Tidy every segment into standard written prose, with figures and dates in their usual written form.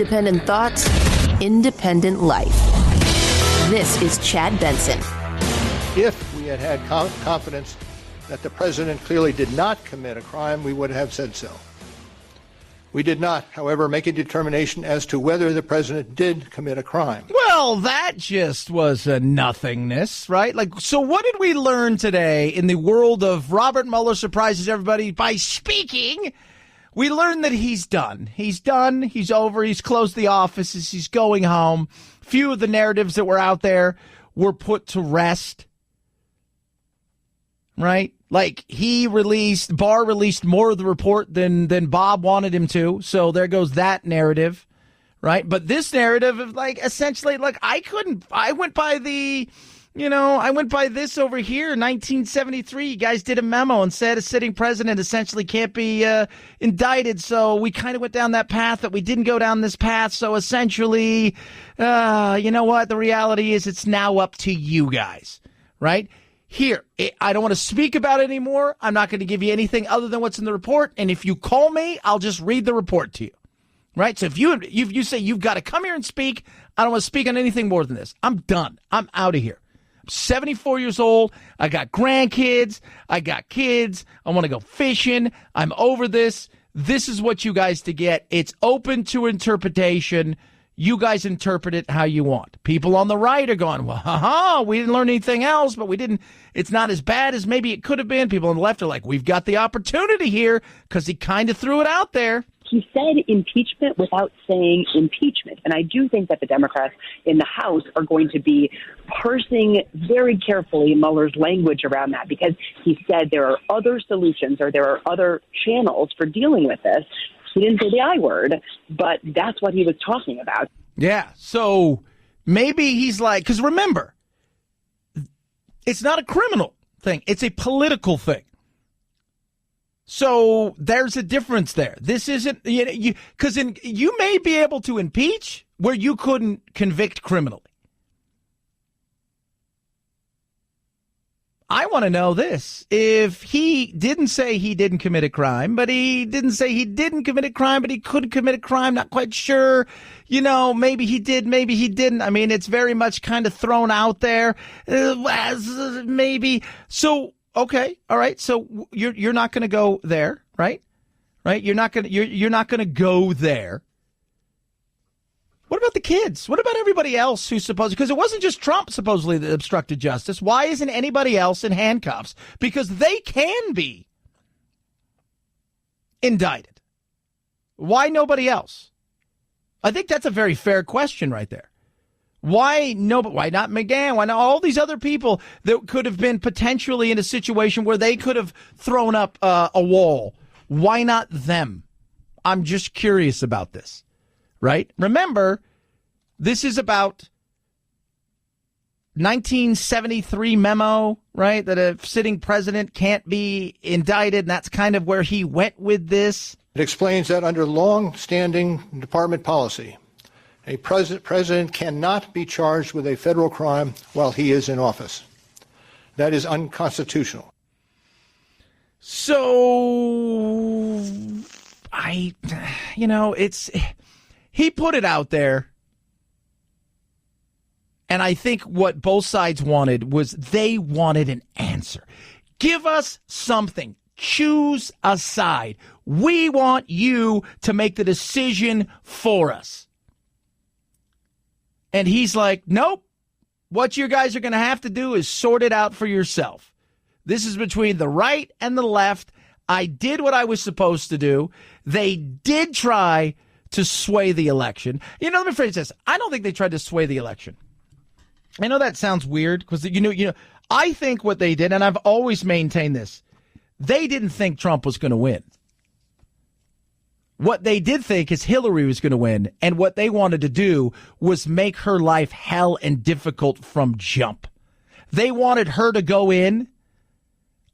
independent thoughts, independent life. This is Chad Benson. If we had had confidence that the president clearly did not commit a crime, we would have said so. We did not, however, make a determination as to whether the president did commit a crime. Well, that just was a nothingness, right? So what did we learn today in the world of Robert Mueller surprises everybody by speaking? We learned that he's done. He's done. He's over. He's closed the offices. He's going home. Few of the narratives that were out there were put to rest, right? Like Barr released more of the report than Bob wanted him to. So there goes that narrative, right? But this narrative of essentially I went by this over here in 1973. You guys did a memo and said a sitting president essentially can't be indicted. So we kind of went down that path, that we didn't go down this path. So essentially, you know what? The reality is it's now up to you guys, right? Here, I don't want to speak about it anymore. I'm not going to give you anything other than what's in the report. And if you call me, I'll just read the report to you. Right? So if you say you've got to come here and speak, I don't want to speak on anything more than this. I'm done. I'm out of here. I'm 74 years old. I got grandkids. I got kids. I want to go fishing. I'm over this. This is what you guys to get. It's open to interpretation. You guys interpret it how you want. People on the right are going, well, we didn't learn anything else, but we didn't. It's not as bad as maybe it could have been. People on the left are like, we've got the opportunity here because he kind of threw it out there. He said impeachment without saying impeachment. And I do think that the Democrats in the House are going to be parsing very carefully Mueller's language around that, because he said there are other solutions or there are other channels for dealing with this. He didn't say the I word, but that's what he was talking about. Yeah, so maybe he's like, because remember, it's not a criminal thing. It's a political thing. So there's a difference there. This isn't, because you may be able to impeach where you couldn't convict criminally. I want to know this. If he didn't say he didn't commit a crime, but he didn't say he didn't commit a crime, but he could commit a crime, not quite sure, maybe he did, maybe he didn't. I mean, it's very much kind of thrown out there. Maybe. So, okay. All right. So you're not going to go there, right? Right. You're not going to go there. What about the kids? What about everybody else who's because it wasn't just Trump supposedly that obstructed justice. Why isn't anybody else in handcuffs? Because they can be indicted. Why nobody else? I think that's a very fair question right there. Why not McGahn? Why not all these other people that could have been potentially in a situation where they could have thrown up a wall? Why not them? I'm just curious about this. Right? Remember, this is about 1973 memo, right? That a sitting president can't be indicted, and that's kind of where he went with this. It explains that under long-standing department policy, a president cannot be charged with a federal crime while he is in office. That is unconstitutional. So, he put it out there, and I think what both sides wanted was they wanted an answer. Give us something. Choose a side. We want you to make the decision for us. And he's like, nope. What you guys are going to have to do is sort it out for yourself. This is between the right and the left. I did what I was supposed to do. They did try to sway the election. Let me phrase this. I don't think they tried to sway the election. I know that sounds weird because, I think what they did, and I've always maintained this, they didn't think Trump was going to win. What they did think is Hillary was going to win, and what they wanted to do was make her life hell and difficult from jump. They wanted her to go in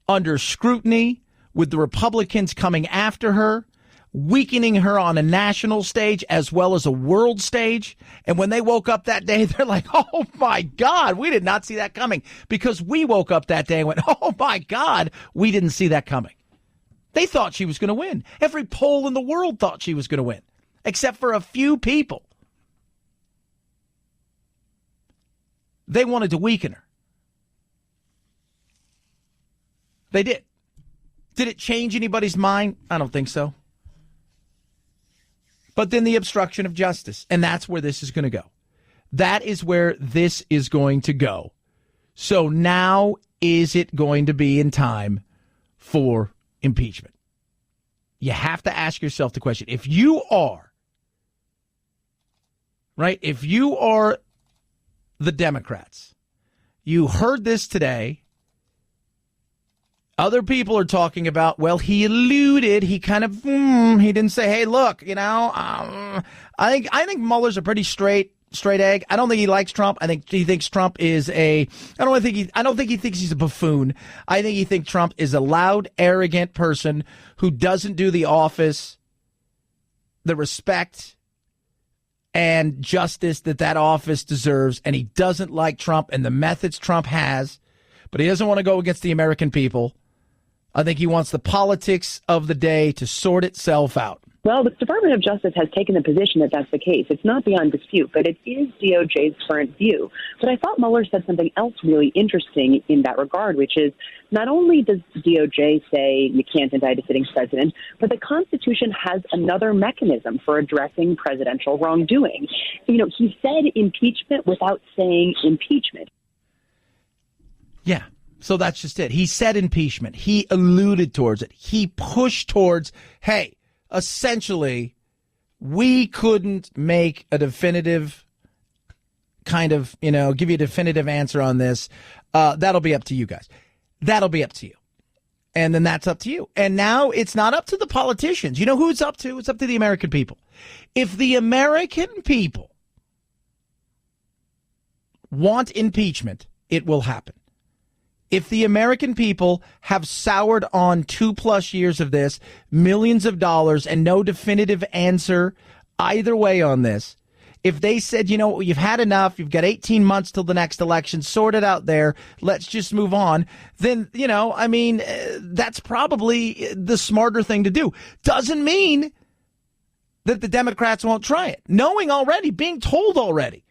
under scrutiny with the Republicans coming after her, weakening her on a national stage as well as a world stage. And when they woke up that day, they're like, oh, my God, we did not see that coming. Because we woke up that day and went, oh, my God, we didn't see that coming. They thought she was going to win. Every poll in the world thought she was going to win. except for a few people. They wanted to weaken her. They did. Did it change anybody's mind? I don't think so. But then the obstruction of justice, and that's where this is going to go. That is where this is going to go. So now is it going to be in time for impeachment? You have to ask yourself the question. If you are, right, if you are the Democrats, you heard this today. Other people are talking about, well, he alluded, he kind of, he didn't say, hey, look, I think Mueller's a pretty straight egg. I don't think he likes Trump. I think he thinks Trump is I don't think he thinks he's a buffoon. I think he thinks Trump is a loud, arrogant person who doesn't do the office, the respect and justice that office deserves. And he doesn't like Trump and the methods Trump has, but he doesn't want to go against the American people. I think he wants the politics of the day to sort itself out. Well, the Department of Justice has taken the position that that's the case. It's not beyond dispute, but it is DOJ's current view. But I thought Mueller said something else really interesting in that regard, which is not only does DOJ say you can't indict a sitting president, but the Constitution has another mechanism for addressing presidential wrongdoing. He said impeachment without saying impeachment. Yeah. So that's just it. He said impeachment. He alluded towards it. He pushed towards, hey, essentially, we couldn't make a definitive kind of, give you a definitive answer on this. That'll be up to you guys. That'll be up to you. And then that's up to you. And now it's not up to the politicians. You know who it's up to? It's up to the American people. If the American people want impeachment, it will happen. If the American people have soured on 2+ years of this, millions of dollars, and no definitive answer either way on this, if they said, you've had enough, you've got 18 months till the next election, sort it out there, let's just move on, then, that's probably the smarter thing to do. Doesn't mean that the Democrats won't try it. Knowing already, being told already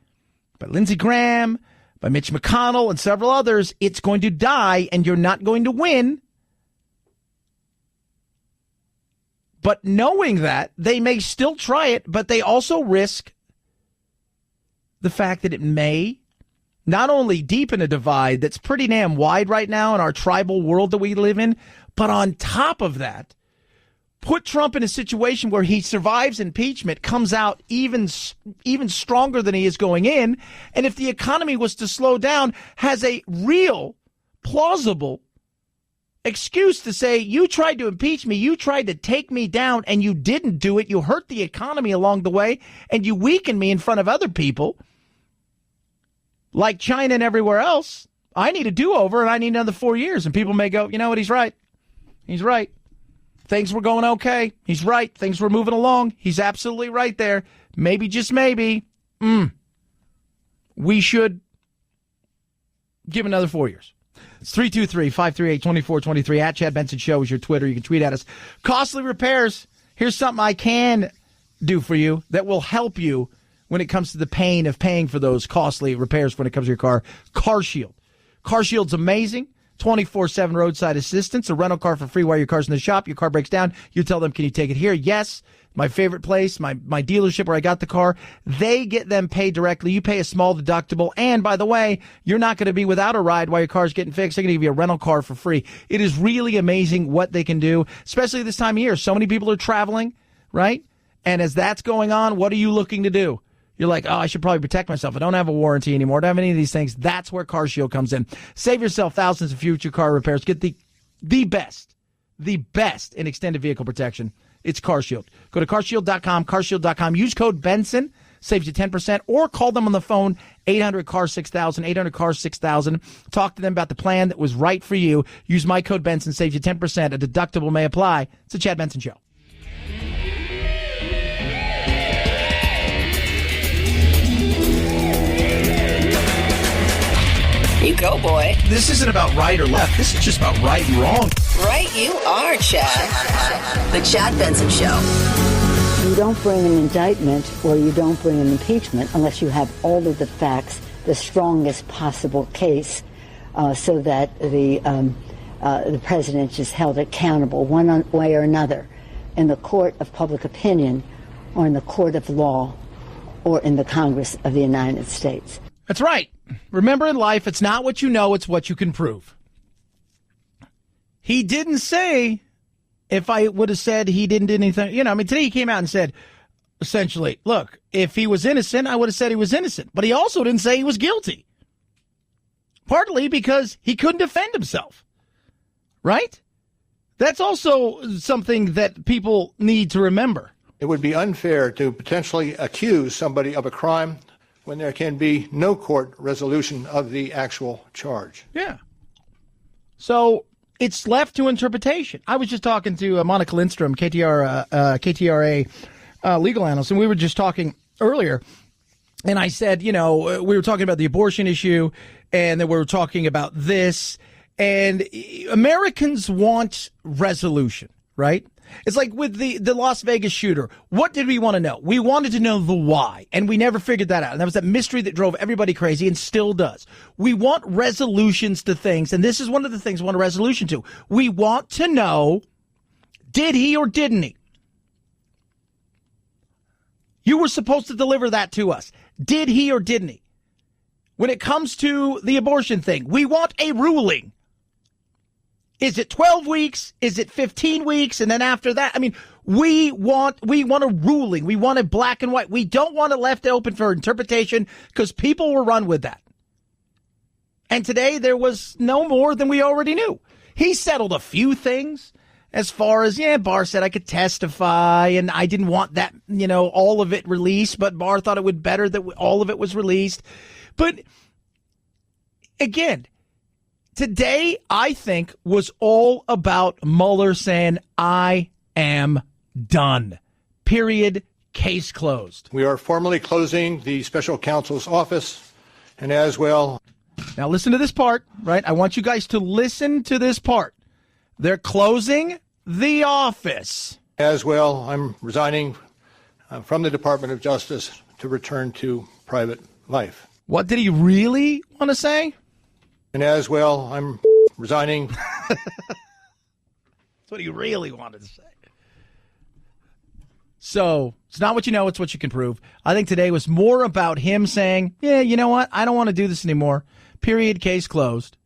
by Lindsey Graham, by Mitch McConnell and several others, it's going to die and you're not going to win. But knowing that, they may still try it, but they also risk the fact that it may not only deepen a divide that's pretty damn wide right now in our tribal world that we live in, but on top of that, put Trump in a situation where he survives impeachment, comes out even stronger than he is going in, and if the economy was to slow down, has a real, plausible excuse to say, you tried to impeach me, you tried to take me down, and you didn't do it. You hurt the economy along the way, and you weakened me in front of other people, like China and everywhere else. I need a do-over, and I need another 4 years. And people may go, you know what, he's right. He's right. Things were going okay. He's right. Things were moving along. He's absolutely right there. Maybe, just maybe, we should give another 4 years. It's 323-538-2423. At Chad Benson Show is your Twitter. You can tweet at us. Costly repairs. Here's something I can do for you that will help you when it comes to the pain of paying for those costly repairs when it comes to your car. Car Shield. Car Shield's amazing. 24/7 roadside assistance, a rental car for free while your car's in the shop. Your car breaks down. You tell them, can you take it here? Yes. My favorite place, my dealership where I got the car, they get them paid directly. You pay a small deductible. And by the way, you're not going to be without a ride while your car's getting fixed. They're going to give you a rental car for free. It is really amazing what they can do, especially this time of year. So many people are traveling, right? And as that's going on, what are you looking to do? You're like, oh, I should probably protect myself. I don't have a warranty anymore. I don't have any of these things. That's where Car Shield comes in. Save yourself thousands of future car repairs. Get the best in extended vehicle protection. It's Car Shield. Go to carshield.com, carshield.com. Use code Benson. Saves you 10%. Or call them on the phone, 800-CAR-6000, 800-CAR-6000. Talk to them about the plan that was right for you. Use my code Benson. Saves you 10%. A deductible may apply. It's the Chad Benson Show. You go, boy. This isn't about right or left. This is just about right and wrong. Right you are, Chad. The Chad Benson Show. You don't bring an indictment or you don't bring an impeachment unless you have all of the facts, the strongest possible case, so that the president is held accountable one way or another in the court of public opinion or in the court of law or in the Congress of the United States. That's right. Remember, in life, it's not what you know, it's what you can prove. He didn't say, if I would have said he didn't do anything, today he came out and said, essentially, look, if he was innocent, I would have said he was innocent. But he also didn't say he was guilty. Partly because he couldn't defend himself. Right? That's also something that people need to remember. It would be unfair to potentially accuse somebody of a crime when there can be no court resolution of the actual charge. Yeah. So it's left to interpretation. I was just talking to Monica Lindstrom, KTRA legal analyst, and we were just talking earlier. And I said, we were talking about the abortion issue, and then we were talking about this. And Americans want resolution, right? It's like with the Las Vegas shooter. What did we want to know? We wanted to know the why, and we never figured that out. And that was that mystery that drove everybody crazy and still does. We want resolutions to things, and this is one of the things we want a resolution to. We want to know, did he or didn't he? You were supposed to deliver that to us. Did he or didn't he? When it comes to the abortion thing, we want a ruling. Is it 12 weeks? Is it 15 weeks? And then after that, we want a ruling. We want it black and white. We don't want it left open for interpretation because people will run with that. And today there was no more than we already knew. He settled a few things as far as, Barr said I could testify and I didn't want that, all of it released, but Barr thought it would better that all of it was released. But again, today, I think, was all about Mueller saying, I am done. Period. Case closed. We are formally closing the special counsel's office, and as well. Now listen to this part, right? I want you guys to listen to this part. They're closing the office. As well, I'm resigning from the Department of Justice to return to private life. What did he really want to say? And as well, I'm resigning. That's what he really wanted to say. So it's not what you know, it's what you can prove. I think today was more about him saying, you know what? I don't want to do this anymore. Period. Case closed.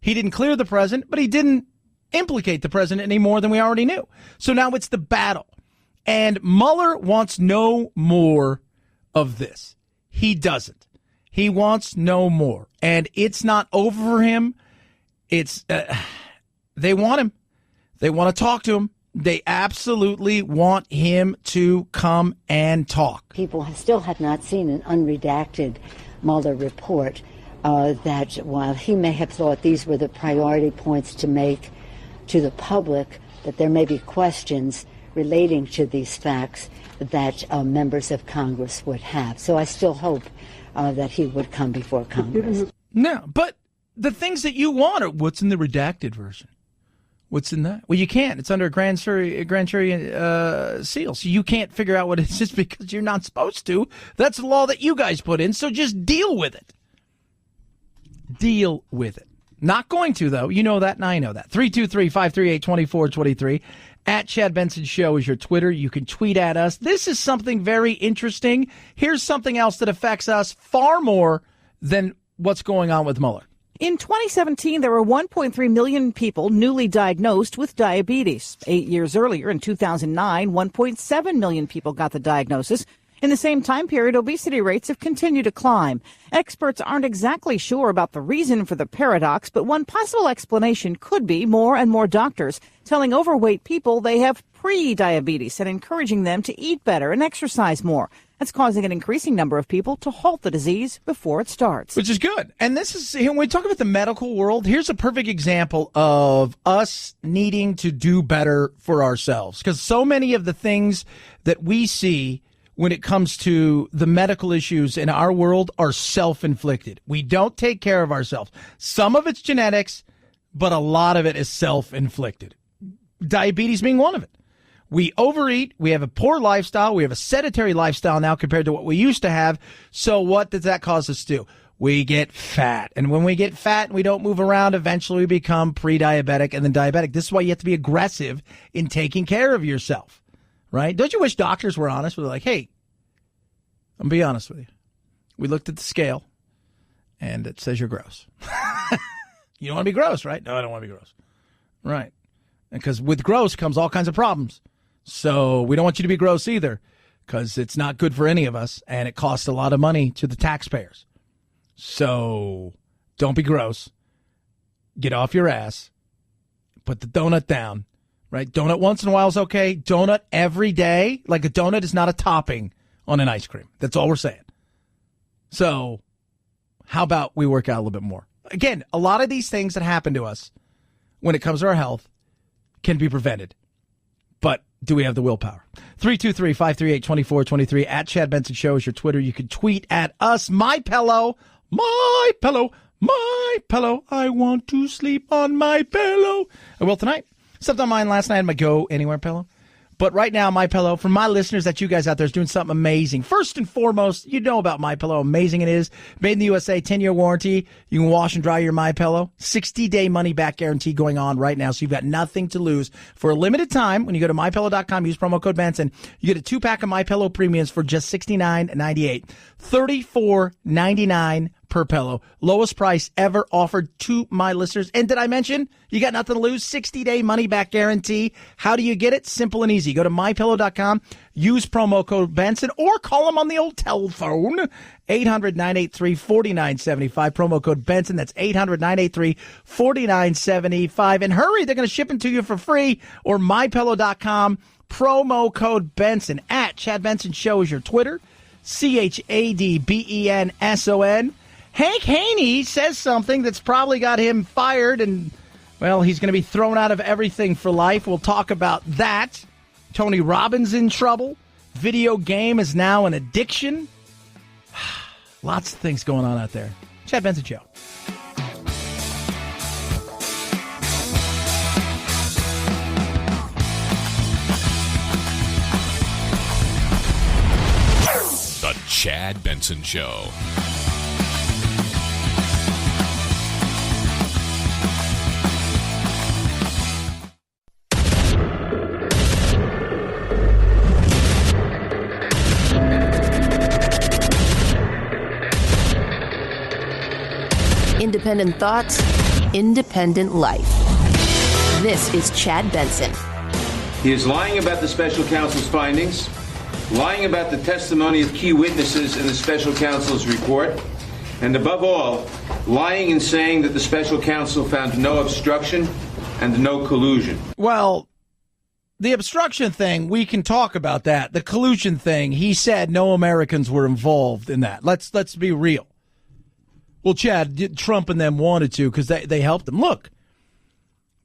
He didn't clear the president, but he didn't implicate the president any more than we already knew. So now it's the battle. And Mueller wants no more of this. He doesn't. He wants no more. And it's not over for him. It's they want him. They want to talk to him. They absolutely want him to come and talk. People still have not seen an unredacted Mueller report that while he may have thought these were the priority points to make to the public, that there may be questions relating to these facts that members of Congress would have. So I still hope that he would come before Congress. No, but the things that you want are what's in the redacted version. What's in that? Well, you can't. It's under a grand jury seal, so you can't figure out what it is because you're not supposed to. That's the law that you guys put in, so just deal with it. Deal with it. Not going to, though. You know that, and I know that. 323-538-2423. At Chad Benson Show is your Twitter. You can tweet at us. This is something very interesting. Here's something else that affects us far more than what's going on with Mueller. In 2017, there were 1.3 million people newly diagnosed with diabetes. 8 years earlier, in 2009, 1.7 million people got the diagnosis. In the same time period, obesity rates have continued to climb. Experts aren't exactly sure about the reason for the paradox, but one possible explanation could be more and more doctors telling overweight people they have pre-diabetes and encouraging them to eat better and exercise more. That's causing an increasing number of people to halt the disease before it starts. Which is good. And this is, when we talk about the medical world, here's a perfect example of us needing to do better for ourselves. Because so many of the things that we see when it comes to the medical issues in our world are self-inflicted. We don't take care of ourselves. Some of it's genetics, but a lot of it is self-inflicted. Diabetes being one of it. We overeat. We have a poor lifestyle. We have a sedentary lifestyle now compared to what we used to have. So what does that cause us to do? We get fat. And when we get fat and we don't move around, eventually we become pre-diabetic and then diabetic. This is why you have to be aggressive in taking care of yourself, right? Don't you wish doctors were honest? We're like, hey, I'm going to be honest with you. We looked at the scale and it says you're gross. You don't want to be gross, right? No, I don't want to be gross. Right. Because with gross comes all kinds of problems. So we don't want you to be gross either, because it's not good for any of us, and it costs a lot of money to the taxpayers. So don't be gross. Get off your ass. Put the donut down, right? Donut once in a while is okay. Donut every day, like a donut is not a topping on an ice cream. That's all we're saying. So how about we work out a little bit more? Again, a lot of these things that happen to us when it comes to our health can be prevented. But do we have the willpower? 323-538-2423 at Chad Benson Show is your Twitter. You can tweet at us. My pillow, my pillow, my pillow. I want to sleep on my pillow. I will tonight. Slept on mine last night on my Go Anywhere pillow. But right now, My Pillow, for my listeners, that you guys out there is doing something amazing. First and foremost, you know about My Pillow, amazing it is. Made in the USA, 10-year warranty. You can wash and dry your My Pillow. 60-day money-back guarantee going on right now, so you've got nothing to lose. For a limited time, when you go to MyPillow.com, use promo code Benson, you get a 2-pack of My Pillow premiums for just $69.98. $34.99 per pillow. Lowest price ever offered to my listeners. And did I mention you got nothing to lose? 60-day money-back guarantee. How do you get it? Simple and easy. Go to MyPillow.com, use promo code Benson, or call them on the old telephone, 800-983-4975, promo code Benson. That's 800-983-4975. And hurry, they're going to ship them to you for free, or MyPillow.com, promo code Benson. At Chad Benson Show is your Twitter, ChadBenson. Hank Haney says something that's probably got him fired, and, well, he's going to be thrown out of everything for life. We'll talk about that. Tony Robbins in trouble. Video game is now an addiction. Lots of things going on out there. Chad Benson Show. The Chad Benson Show. Independent thoughts, independent life. This is Chad Benson. He is lying about the special counsel's findings, lying about the testimony of key witnesses in the special counsel's report, and above all, lying and saying that the special counsel found no obstruction and no collusion. Well, the obstruction thing, we can talk about that. The collusion thing, he said no Americans were involved in that. Let's be real. Well, Chad, Trump and them wanted to because they helped them. Look,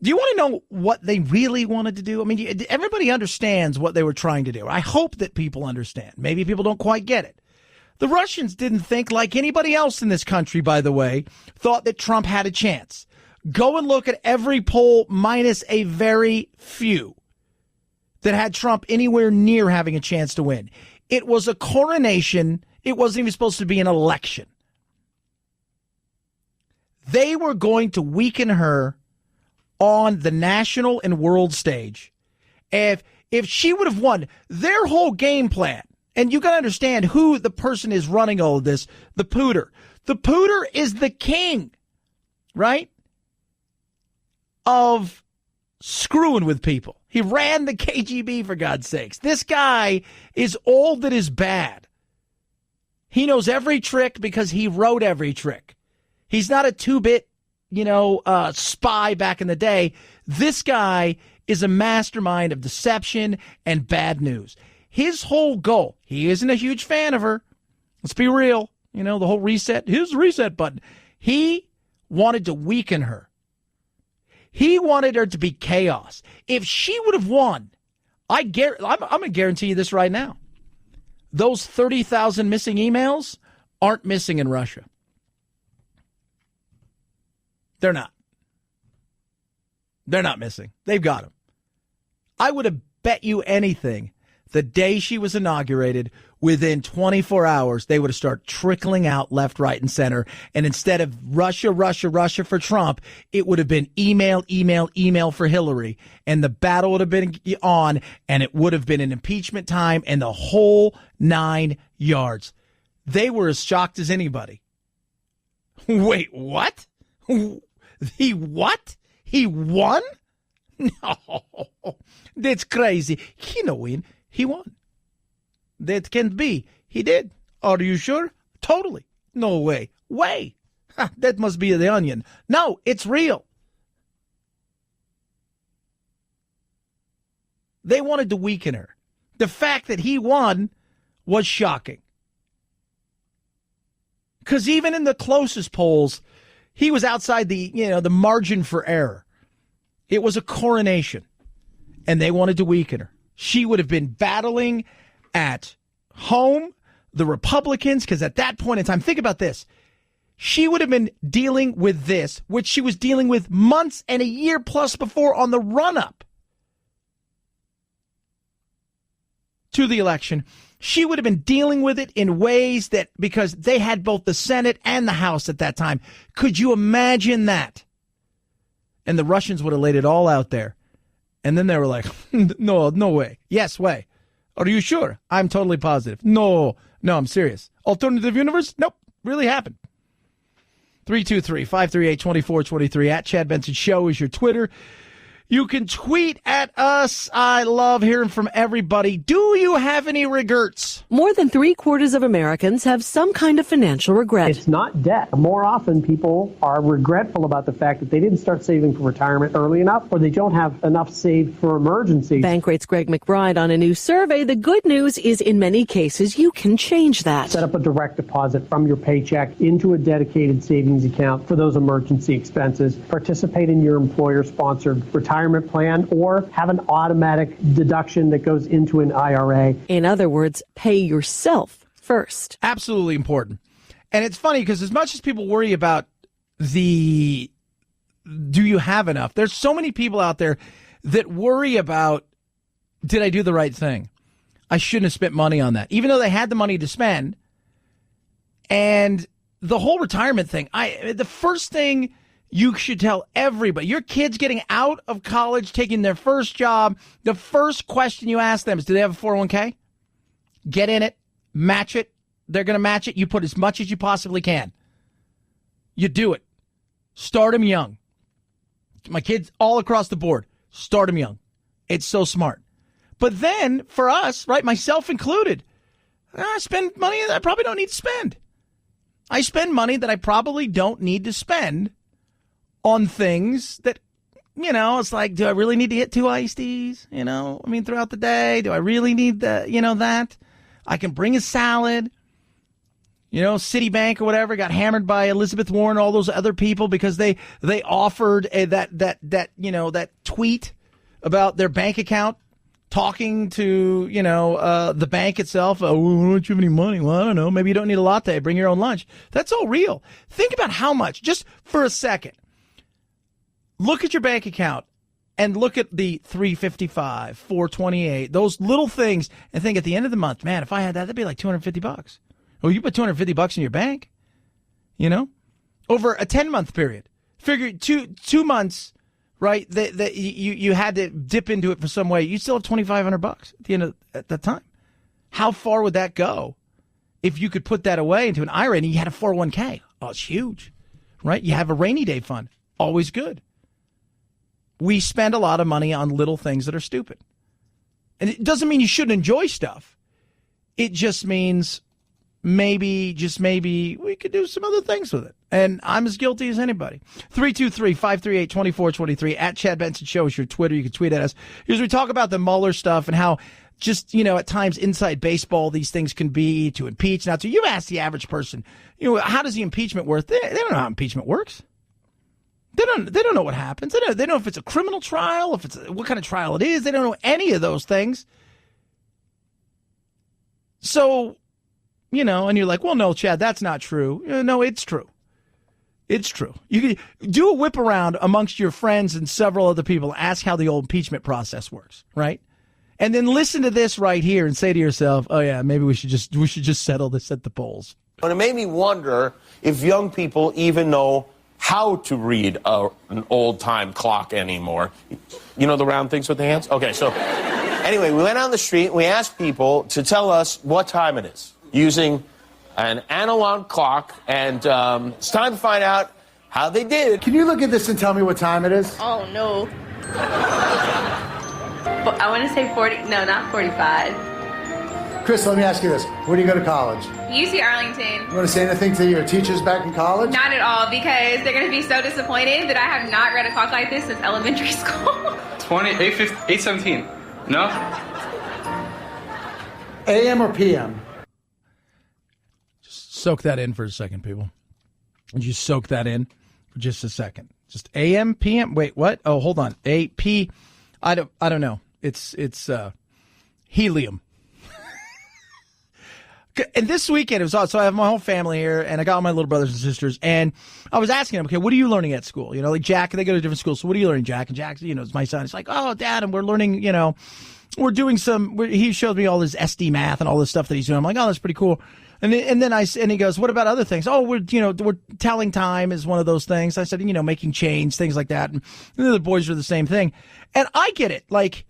do you want to know what they really wanted to do? I mean, everybody understands what they were trying to do. I hope that people understand. Maybe people don't quite get it. The Russians didn't think, like anybody else in this country, by the way, thought that Trump had a chance. Go and look at every poll minus a very few that had Trump anywhere near having a chance to win. It was a coronation. It wasn't even supposed to be an election. They were going to weaken her on the national and world stage. If she would have won, their whole game plan, and you got to understand who the person is running all of this, the Pooter. The Pooter is the king, right, of screwing with people. He ran the KGB, for God's sakes. This guy is all that is bad. He knows every trick because he wrote every trick. He's not a two-bit, spy back in the day. This guy is a mastermind of deception and bad news. His whole goal, he isn't a huge fan of her. Let's be real. The whole reset, his reset button. He wanted to weaken her. He wanted her to be chaos. If she would have won, I'm going to guarantee you this right now. Those 30,000 missing emails aren't missing in Russia. They're not. They're not missing. They've got them. I would have bet you anything, the day she was inaugurated, within 24 hours, they would have started trickling out left, right, and center. And instead of Russia, Russia, Russia for Trump, it would have been email, email, email for Hillary. And the battle would have been on, and it would have been an impeachment time and the whole 9 yards. They were as shocked as anybody. Wait, what? He what? He won? No, that's crazy. He no win. He won. That can't be. He did. Are you sure? Totally. No way. Way. Ha, that must be the Onion. No, it's real. They wanted to weaken her. The fact that he won was shocking. Because even in the closest polls, he was outside the margin for error. It was a coronation, and they wanted to weaken her. She would have been battling at home, the Republicans, because at that point in time, think about this. She would have been dealing with this, which she was dealing with months and a year plus before on the run-up to the election. She would have been dealing with it in ways that, because they had both the Senate and the House at that time. Could you imagine that? And the Russians would have laid it all out there. And then they were like, no way. Yes, way. Are you sure? I'm totally positive. No, I'm serious. Alternative universe? Nope. Really happened. 323-538-2423 at Chad Benson Show is your Twitter. You can tweet at us. I love hearing from everybody. Do you have any regrets? More than 3/4 of Americans have some kind of financial regret. It's not debt. More often, people are regretful about the fact that they didn't start saving for retirement early enough, or they don't have enough saved for emergencies. Bankrate's Greg McBride on a new survey. The good news is, in many cases, you can change that. Set up a direct deposit from your paycheck into a dedicated savings account for those emergency expenses. Participate in your employer-sponsored retirement plan, or have an automatic deduction that goes into an IRA. In other words, pay yourself first. Absolutely important. And it's funny because as much as people worry about do you have enough, there's so many people out there that worry about, did I do the right thing? I shouldn't have spent money on that, even though they had the money to spend. And the whole retirement thing, the first thing you should tell everybody, your kid's getting out of college, taking their first job, the first question you ask them is, do they have a 401k? Get in it, match it. They're going to match it. You put as much as you possibly can. You do it. Start them young. My kids all across the board, start them young. It's so smart. But then for us, right, myself included, I spend money that I probably don't need to spend. I spend money that I probably don't need to spend on things that, it's like, do I really need to get 2 iced teas? Throughout the day, do I really need that? I can bring a salad. Citibank or whatever got hammered by Elizabeth Warren, all those other people because they offered that tweet about their bank account talking to, the bank itself. Oh, don't you have any money? Well, I don't know. Maybe you don't need a latte. Bring your own lunch. That's all real. Think about how much, just for a second. Look at your bank account and look at the $355, $428, those little things, and think at the end of the month, man, if I had that, that'd be like $250. Well, you put $250 in your bank, over a 10-month period. Figure two months, right? That you had to dip into it for some way. You still have $2,500 at the end at that time. How far would that go if you could put that away into an IRA and you had a 401k? Oh, it's huge, right? You have a rainy day fund, always good. We spend a lot of money on little things that are stupid. And it doesn't mean you shouldn't enjoy stuff. It just means maybe we could do some other things with it. And I'm as guilty as anybody. 323-538-2423 at Chad Benson Show is your Twitter. You can tweet at us. As we talk about the Mueller stuff and how just, at times inside baseball, these things can be to impeach. Now, so you ask the average person, how does the impeachment work? They don't know how impeachment works. They don't know what happens. They don't know if it's a criminal trial, what kind of trial it is. They don't know any of those things. So, and you're like, well, no, Chad, that's not true. No, it's true. It's true. You can do a whip around amongst your friends and several other people. Ask how the old impeachment process works, right? and then listen to this right here and say to yourself, oh yeah, maybe we should just settle this at the polls. And it made me wonder if young people even know how to read an old-time clock anymore. You know the round things with the hands? Okay, so anyway, we went on the street and we asked people to tell us what time it is using an analog clock, and it's time to find out how they did. Can you look at this and tell me what time it is? Oh, no. I want to say 40. No, not 45. Chris, let me ask you this. Where do you go to college? UC Arlington. You want to say anything to your teachers back in college? Not at all, because they're going to be so disappointed that I have not read a clock like this since elementary school. 8:17. No? AM or PM? Just soak that in for a second, people. Would you soak that in for just a second? Just AM, PM. Wait, what? Oh, hold on. AP. I don't know. It's helium. And this weekend, it was awesome. So I have my whole family here, and I got all my little brothers and sisters, and I was asking them, okay, what are you learning at school? You know, like Jack, they go to different schools, so what are you learning, Jack? And Jack, you know, it's my son. It's like, oh, Dad, and we're learning, you know, we're doing he showed me all his SD math and all this stuff that he's doing. I'm like, oh, that's pretty cool. And then he goes, what about other things? Oh, we're telling time is one of those things. I said, you know, making change, things like that. And the other boys are the same thing. And I get it. Like,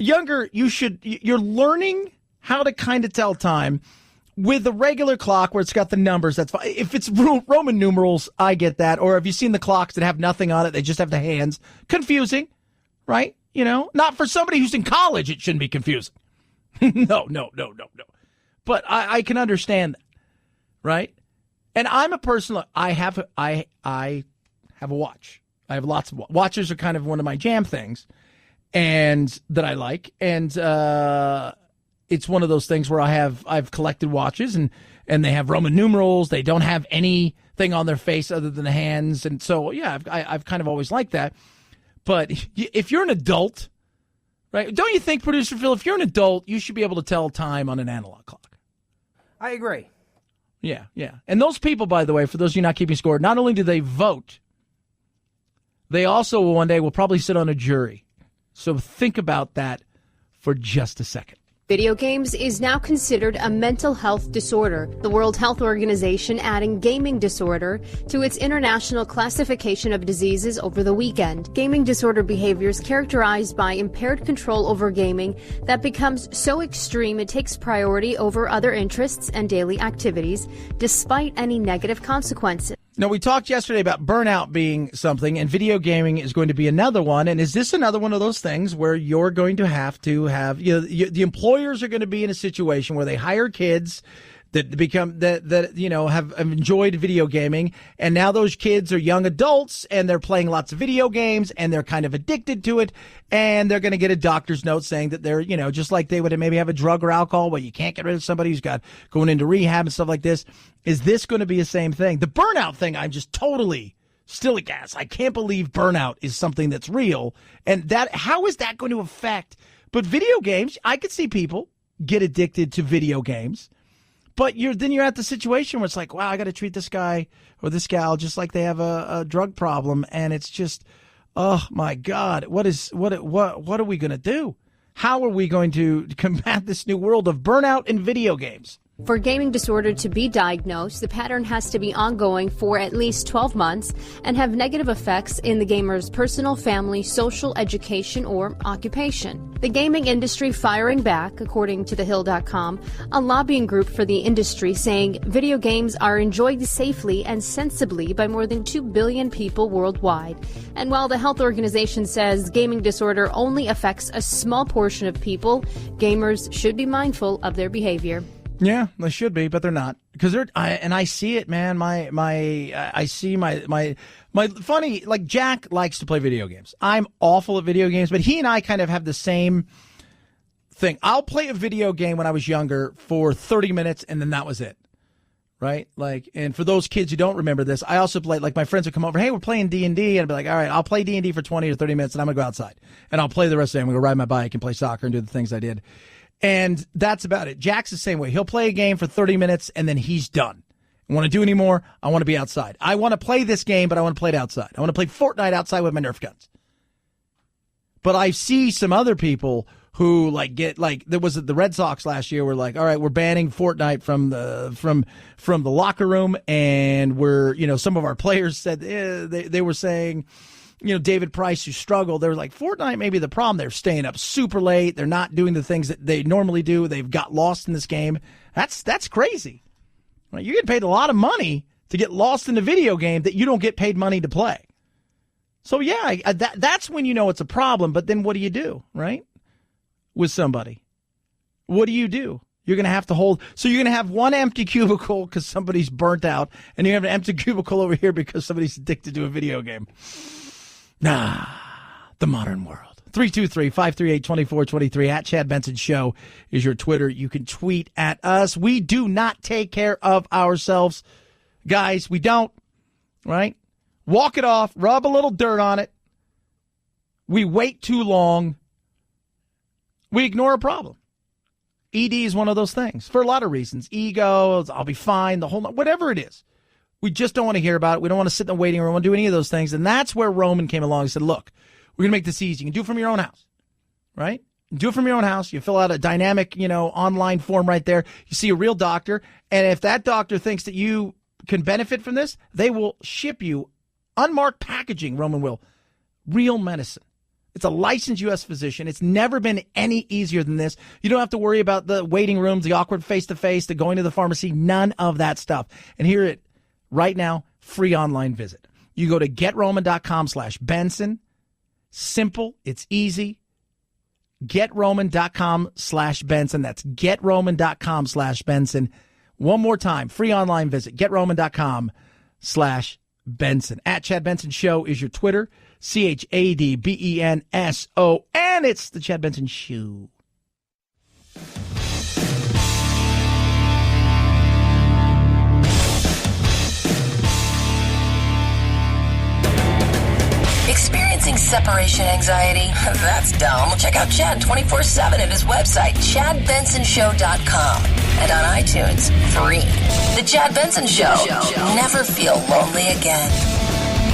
younger, you're learning how to kind of tell time. With a regular clock where it's got the numbers, that's fine. If it's Roman numerals, I get that. Or have you seen the clocks that have nothing on it? They just have the hands. Confusing, right? You know, not for somebody who's in college, it shouldn't be confusing. No. But I can understand that, right? And I'm a person, I have a watch. I have lots of watches are kind of one of my jam things and that I like. And, it's one of those things where I've collected watches and they have Roman numerals. They don't have anything on their face other than the hands. And so, yeah, I've kind of always liked that. But if you're an adult, right, don't you think, Producer Phil, if you're an adult, you should be able to tell time on an analog clock? I agree. Yeah. And those people, by the way, for those of you not keeping score, not only do they vote, they also one day will probably sit on a jury. So think about that for just a second. Video games is now considered a mental health disorder, the World Health Organization adding gaming disorder to its international classification of diseases over the weekend. Gaming disorder behaviors characterized by impaired control over gaming that becomes so extreme it takes priority over other interests and daily activities, despite any negative consequences. Now, we talked yesterday about burnout being something, and video gaming is going to be another one. And is this another one of those things where you're going to have, the employers are going to be in a situation where they hire kids that have enjoyed video gaming, and now those kids are young adults and they're playing lots of video games and they're kind of addicted to it, and they're going to get a doctor's note saying that they're, just like they would maybe have a drug or alcohol, but you can't get rid of somebody who's got going into rehab and stuff like this. Is this going to be the same thing? The burnout thing, I'm just totally still aghast. I can't believe burnout is something that's real, and how is that going to affect? But video games, I could see people get addicted to video games. But you're at the situation where it's like, wow, I got to treat this guy or this gal just like they have a drug problem, and it's just, oh my God, what are we going to do? How are we going to combat this new world of burnout in video games? For gaming disorder to be diagnosed, the pattern has to be ongoing for at least 12 months and have negative effects in the gamer's personal, family, social, education, or occupation. The gaming industry firing back, according to TheHill.com, a lobbying group for the industry saying video games are enjoyed safely and sensibly by more than 2 billion people worldwide. And while the health organization says gaming disorder only affects a small portion of people, gamers should be mindful of their behavior. Yeah, they should be, but they're not, because I see it, man. I see my funny, like, Jack likes to play video games. I'm awful at video games, but he and I kind of have the same thing. I'll play a video game when I was younger for 30 minutes, and then that was it, right? Like, and for those kids who don't remember this, I also played, like, my friends would come over, hey, we're playing D&D, and I'd be like, all right, I'll play D&D for 20 or 30 minutes, and I'm gonna go outside, and I'll play the rest of the day. I'm gonna ride my bike and play soccer and do the things I did. And that's about it. Jack's the same way. He'll play a game for 30 minutes, and then he's done. I want to do any more. I want to be outside. I want to play this game, but I want to play it outside. I want to play Fortnite outside with my Nerf guns. But I see some other people who there was the Red Sox last year were like, all right, we're banning Fortnite from the locker room, and we're, some of our players said they were saying, David Price, who struggled, they were like, Fortnite may be the problem. They're staying up super late. They're not doing the things that they normally do. They've got lost in this game. That's crazy. Right? You get paid a lot of money to get lost in a video game that you don't get paid money to play. So yeah, that's when you know it's a problem. But then what do you do, right? With somebody, what do? You're going to have to hold. So you're going to have one empty cubicle because somebody's burnt out, and you have an empty cubicle over here because somebody's addicted to a video game. The modern world. 323-538-2423 at Chad Benson Show is your Twitter. You can tweet at us. We do not take care of ourselves, guys. We don't, right? Walk it off, rub a little dirt on it. We wait too long. We ignore a problem. ED is one of those things for a lot of reasons. Ego, I'll be fine, whatever it is. We just don't want to hear about it. We don't want to sit in the waiting room. We don't want to do any of those things. And that's where Roman came along and said, look, we're going to make this easy. You can do it from your own house, right? Do it from your own house. You fill out a dynamic, online form right there. You see a real doctor. And if that doctor thinks that you can benefit from this, they will ship you unmarked packaging, Roman will, real medicine. It's a licensed U.S. physician. It's never been any easier than this. You don't have to worry about the waiting rooms, the awkward face-to-face, the going to the pharmacy, none of that stuff. And hear it right now, free online visit. You go to GetRoman.com/Benson. Simple. It's easy. GetRoman.com/Benson. That's GetRoman.com/Benson. One more time, free online visit. GetRoman.com/Benson. At Chad Benson Show is your Twitter. ChadBenson. And it's the Chad Benson Show. Experiencing separation anxiety? That's dumb. Check out Chad 24/7 at his website, ChadBensonShow.com. And on iTunes, free. The Chad Benson Show. Never feel lonely again.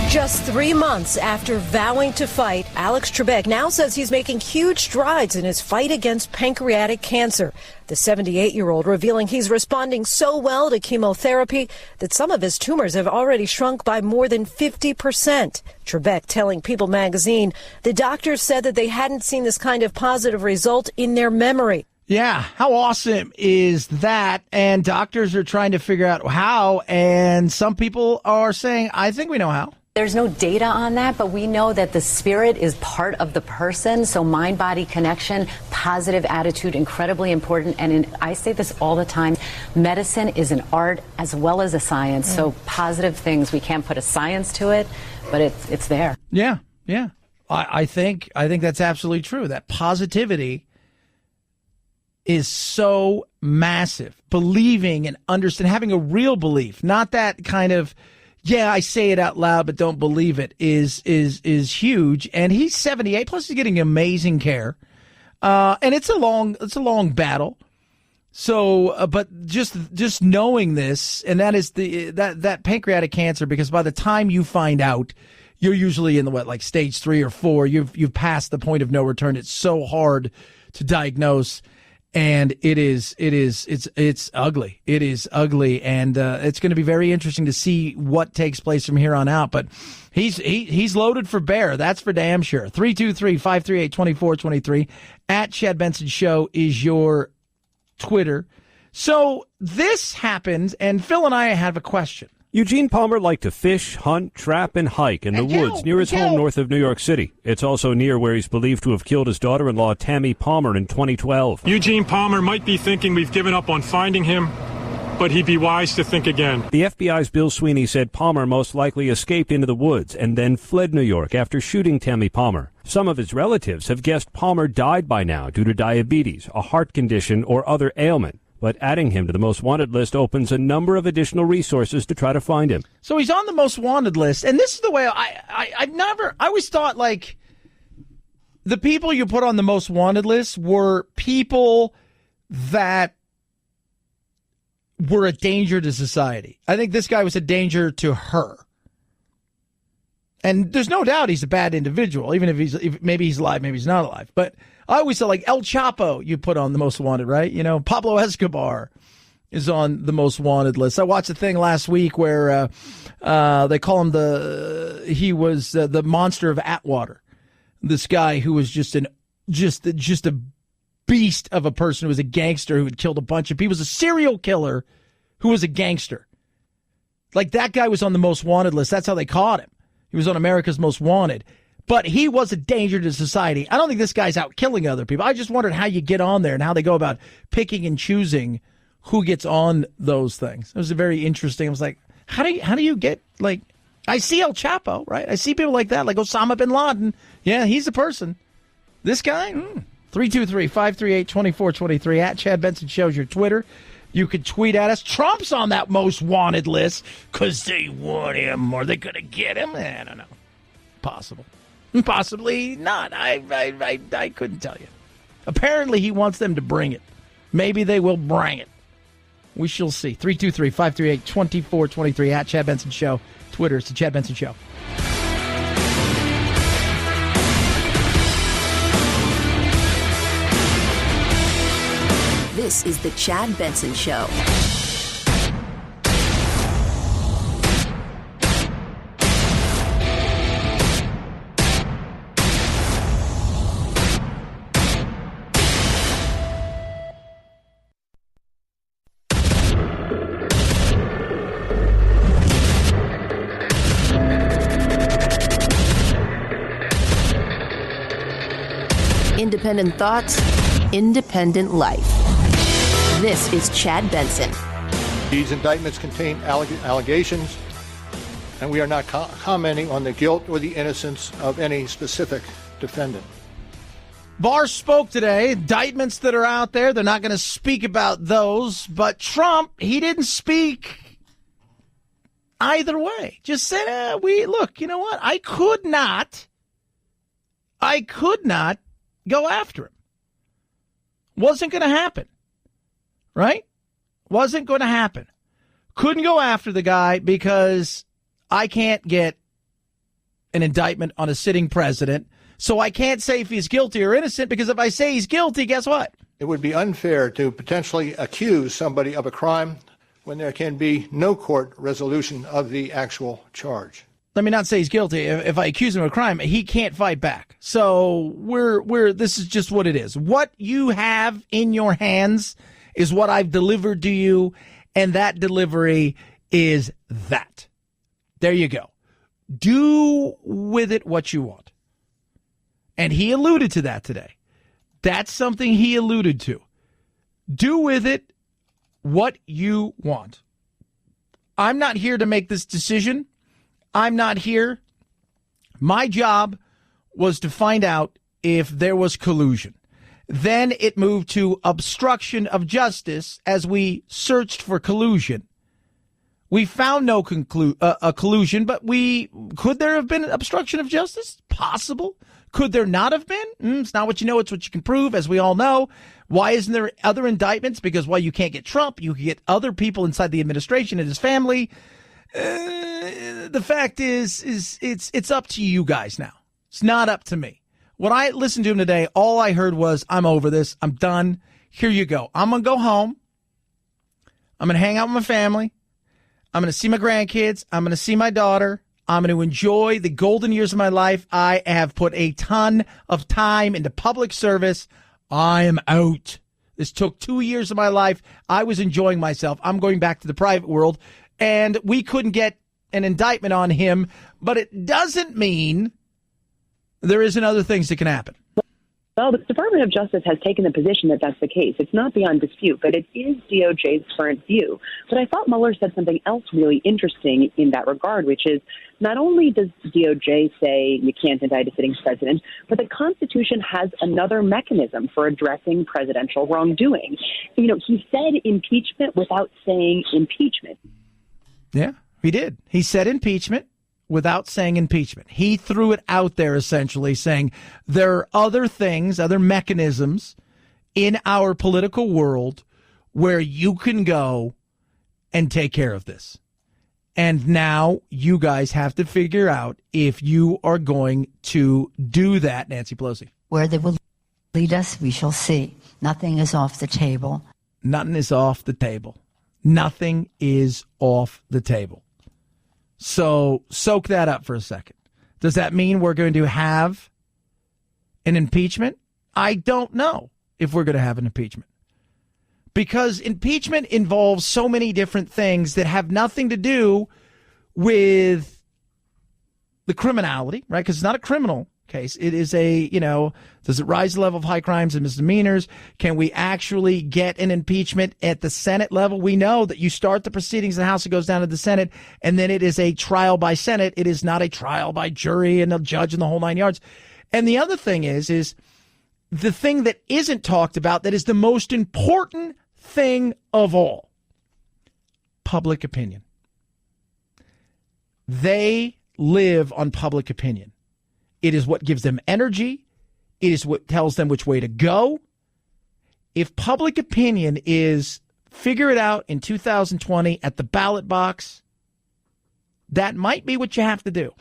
Just 3 months after vowing to fight, Alex Trebek now says he's making huge strides in his fight against pancreatic cancer. The 78-year-old revealing he's responding so well to chemotherapy that some of his tumors have already shrunk by more than 50%. Trebek telling People magazine the doctors said that they hadn't seen this kind of positive result in their memory. Yeah, how awesome is that? And doctors are trying to figure out how, and some people are saying, I think we know how. There's no data on that, but we know that the spirit is part of the person. So mind-body connection, positive attitude, incredibly important. And I say this all the time, medicine is an art as well as a science. So positive things, we can't put a science to it, but it's there. Yeah. I think that's absolutely true. That positivity is so massive. Believing and understanding, having a real belief, not that kind of, yeah, I say it out loud, but don't believe it is huge. And he's 78, plus he's getting amazing care. And it's a long battle. So, but just knowing this, and that is that pancreatic cancer, because by the time you find out, you're usually in the stage 3 or 4. You've passed the point of no return. It's so hard to diagnose. And it's ugly. It is ugly, and it's going to be very interesting to see what takes place from here on out. But he's loaded for bear. That's for damn sure. 323-538-2423 at Chad Benson Show is your Twitter. So this happened, and Phil and I have a question. Eugene Palmer liked to fish, hunt, trap, and hike in the woods near his home north of New York City. It's also near where he's believed to have killed his daughter-in-law, Tammy Palmer, in 2012. Eugene Palmer might be thinking we've given up on finding him, but he'd be wise to think again. The FBI's Bill Sweeney said Palmer most likely escaped into the woods and then fled New York after shooting Tammy Palmer. Some of his relatives have guessed Palmer died by now due to diabetes, a heart condition, or other ailment. But adding him to the most wanted list opens a number of additional resources to try to find him. So he's on the most wanted list, and this is the way I always thought, the people you put on the most wanted list were people that were a danger to society. I think this guy was a danger to her. And there's no doubt he's a bad individual, even if maybe he's alive, maybe he's not alive. But I always say, like, El Chapo, you put on the most wanted, right? You know, Pablo Escobar is on the most wanted list. I watched a thing last week where they call him the monster of Atwater. This guy who was just a beast of a person, who was a gangster who had killed a bunch of people. He was a serial killer who was a gangster. Like, that guy was on the most wanted list. That's how they caught him. He was on America's Most Wanted. But he was a danger to society. I don't think this guy's out killing other people. I just wondered how you get on there and how they go about picking and choosing who gets on those things. It was very interesting. I was like, how do you get, like, I see El Chapo, right? I see people like that, like Osama bin Laden. Yeah, he's a person. This guy, 323-538-2423 at Chad Benson Show's your Twitter. You could tweet at us. Trump's on that most wanted list because they want him. Are they going to get him? I don't know. Possible. Possibly not. I couldn't tell you. Apparently, he wants them to bring it. Maybe they will bring it. We shall see. 323-538-2423 at Chad Benson Show. Twitter is the Chad Benson Show. This is the Chad Benson Show. Independent thoughts, independent life. This is Chad Benson. These indictments contain allegations, and we are not commenting on the guilt or the innocence of any specific defendant. Barr spoke today. Indictments that are out there, they're not going to speak about those. But Trump, he didn't speak either way. Just said, look, you know what? I could not go after him. Wasn't going to happen. Right? Wasn't going to happen. Couldn't go after the guy because I can't get an indictment on a sitting president. So I can't say if he's guilty or innocent, because if I say he's guilty, guess what? It would be unfair to potentially accuse somebody of a crime when there can be no court resolution of the actual charge. Let me not say he's guilty. If I accuse him of a crime, he can't fight back. So this is just what it is. What you have in your hands is what I've delivered to you, and that delivery is that. There you go. Do with it what you want. And he alluded to that today. That's something he alluded to. Do with it what you want. I'm not here to make this decision. I'm not here. My job was to find out if there was collusion. Then it moved to obstruction of justice as we searched for collusion. We found no collusion, but could there have been obstruction of justice? Possible. Could there not have been? It's not what you know, it's what you can prove, as we all know. Why isn't there other indictments? Because while you can't get Trump, you can get other people inside the administration and his family. The fact is it's up to you guys now. It's not up to me. When I listened to him today, all I heard was, I'm over this. I'm done. Here you go. I'm going to go home. I'm going to hang out with my family. I'm going to see my grandkids. I'm going to see my daughter. I'm going to enjoy the golden years of my life. I have put a ton of time into public service. I am out. This took 2 years of my life. I was enjoying myself. I'm going back to the private world. And we couldn't get an indictment on him, but it doesn't mean there isn't other things that can happen. Well, the Department of Justice has taken the position that that's the case. It's not beyond dispute, but it is DOJ's current view. But I thought Mueller said something else really interesting in that regard, which is not only does DOJ say you can't indict a sitting president, but the Constitution has another mechanism for addressing presidential wrongdoing. You know, he said impeachment without saying impeachment. Yeah, he did. He said impeachment without saying impeachment. He threw it out there, essentially saying there are other things, other mechanisms in our political world where you can go and take care of this. And now you guys have to figure out if you are going to do that, Nancy Pelosi. Where they will lead us, we shall see. Nothing is off the table. Nothing is off the table. Nothing is off the table. So soak that up for a second. Does that mean we're going to have an impeachment? I don't know if we're going to have an impeachment. Because impeachment involves so many different things that have nothing to do with the criminality, right? Because it's not a criminal case. It is a, does it rise the level of high crimes and misdemeanors? Can we actually get an impeachment at the Senate level? We know that you start the proceedings in the House, it goes down to the Senate, and then it is a trial by Senate. It is not a trial by jury and a judge and the whole 9 yards. And the other thing is the thing that isn't talked about that is the most important thing of all: public opinion. They live on public opinion. It is what gives them energy. It is what tells them which way to go. If public opinion is figure it out in 2020 at the ballot box, that might be what you have to do.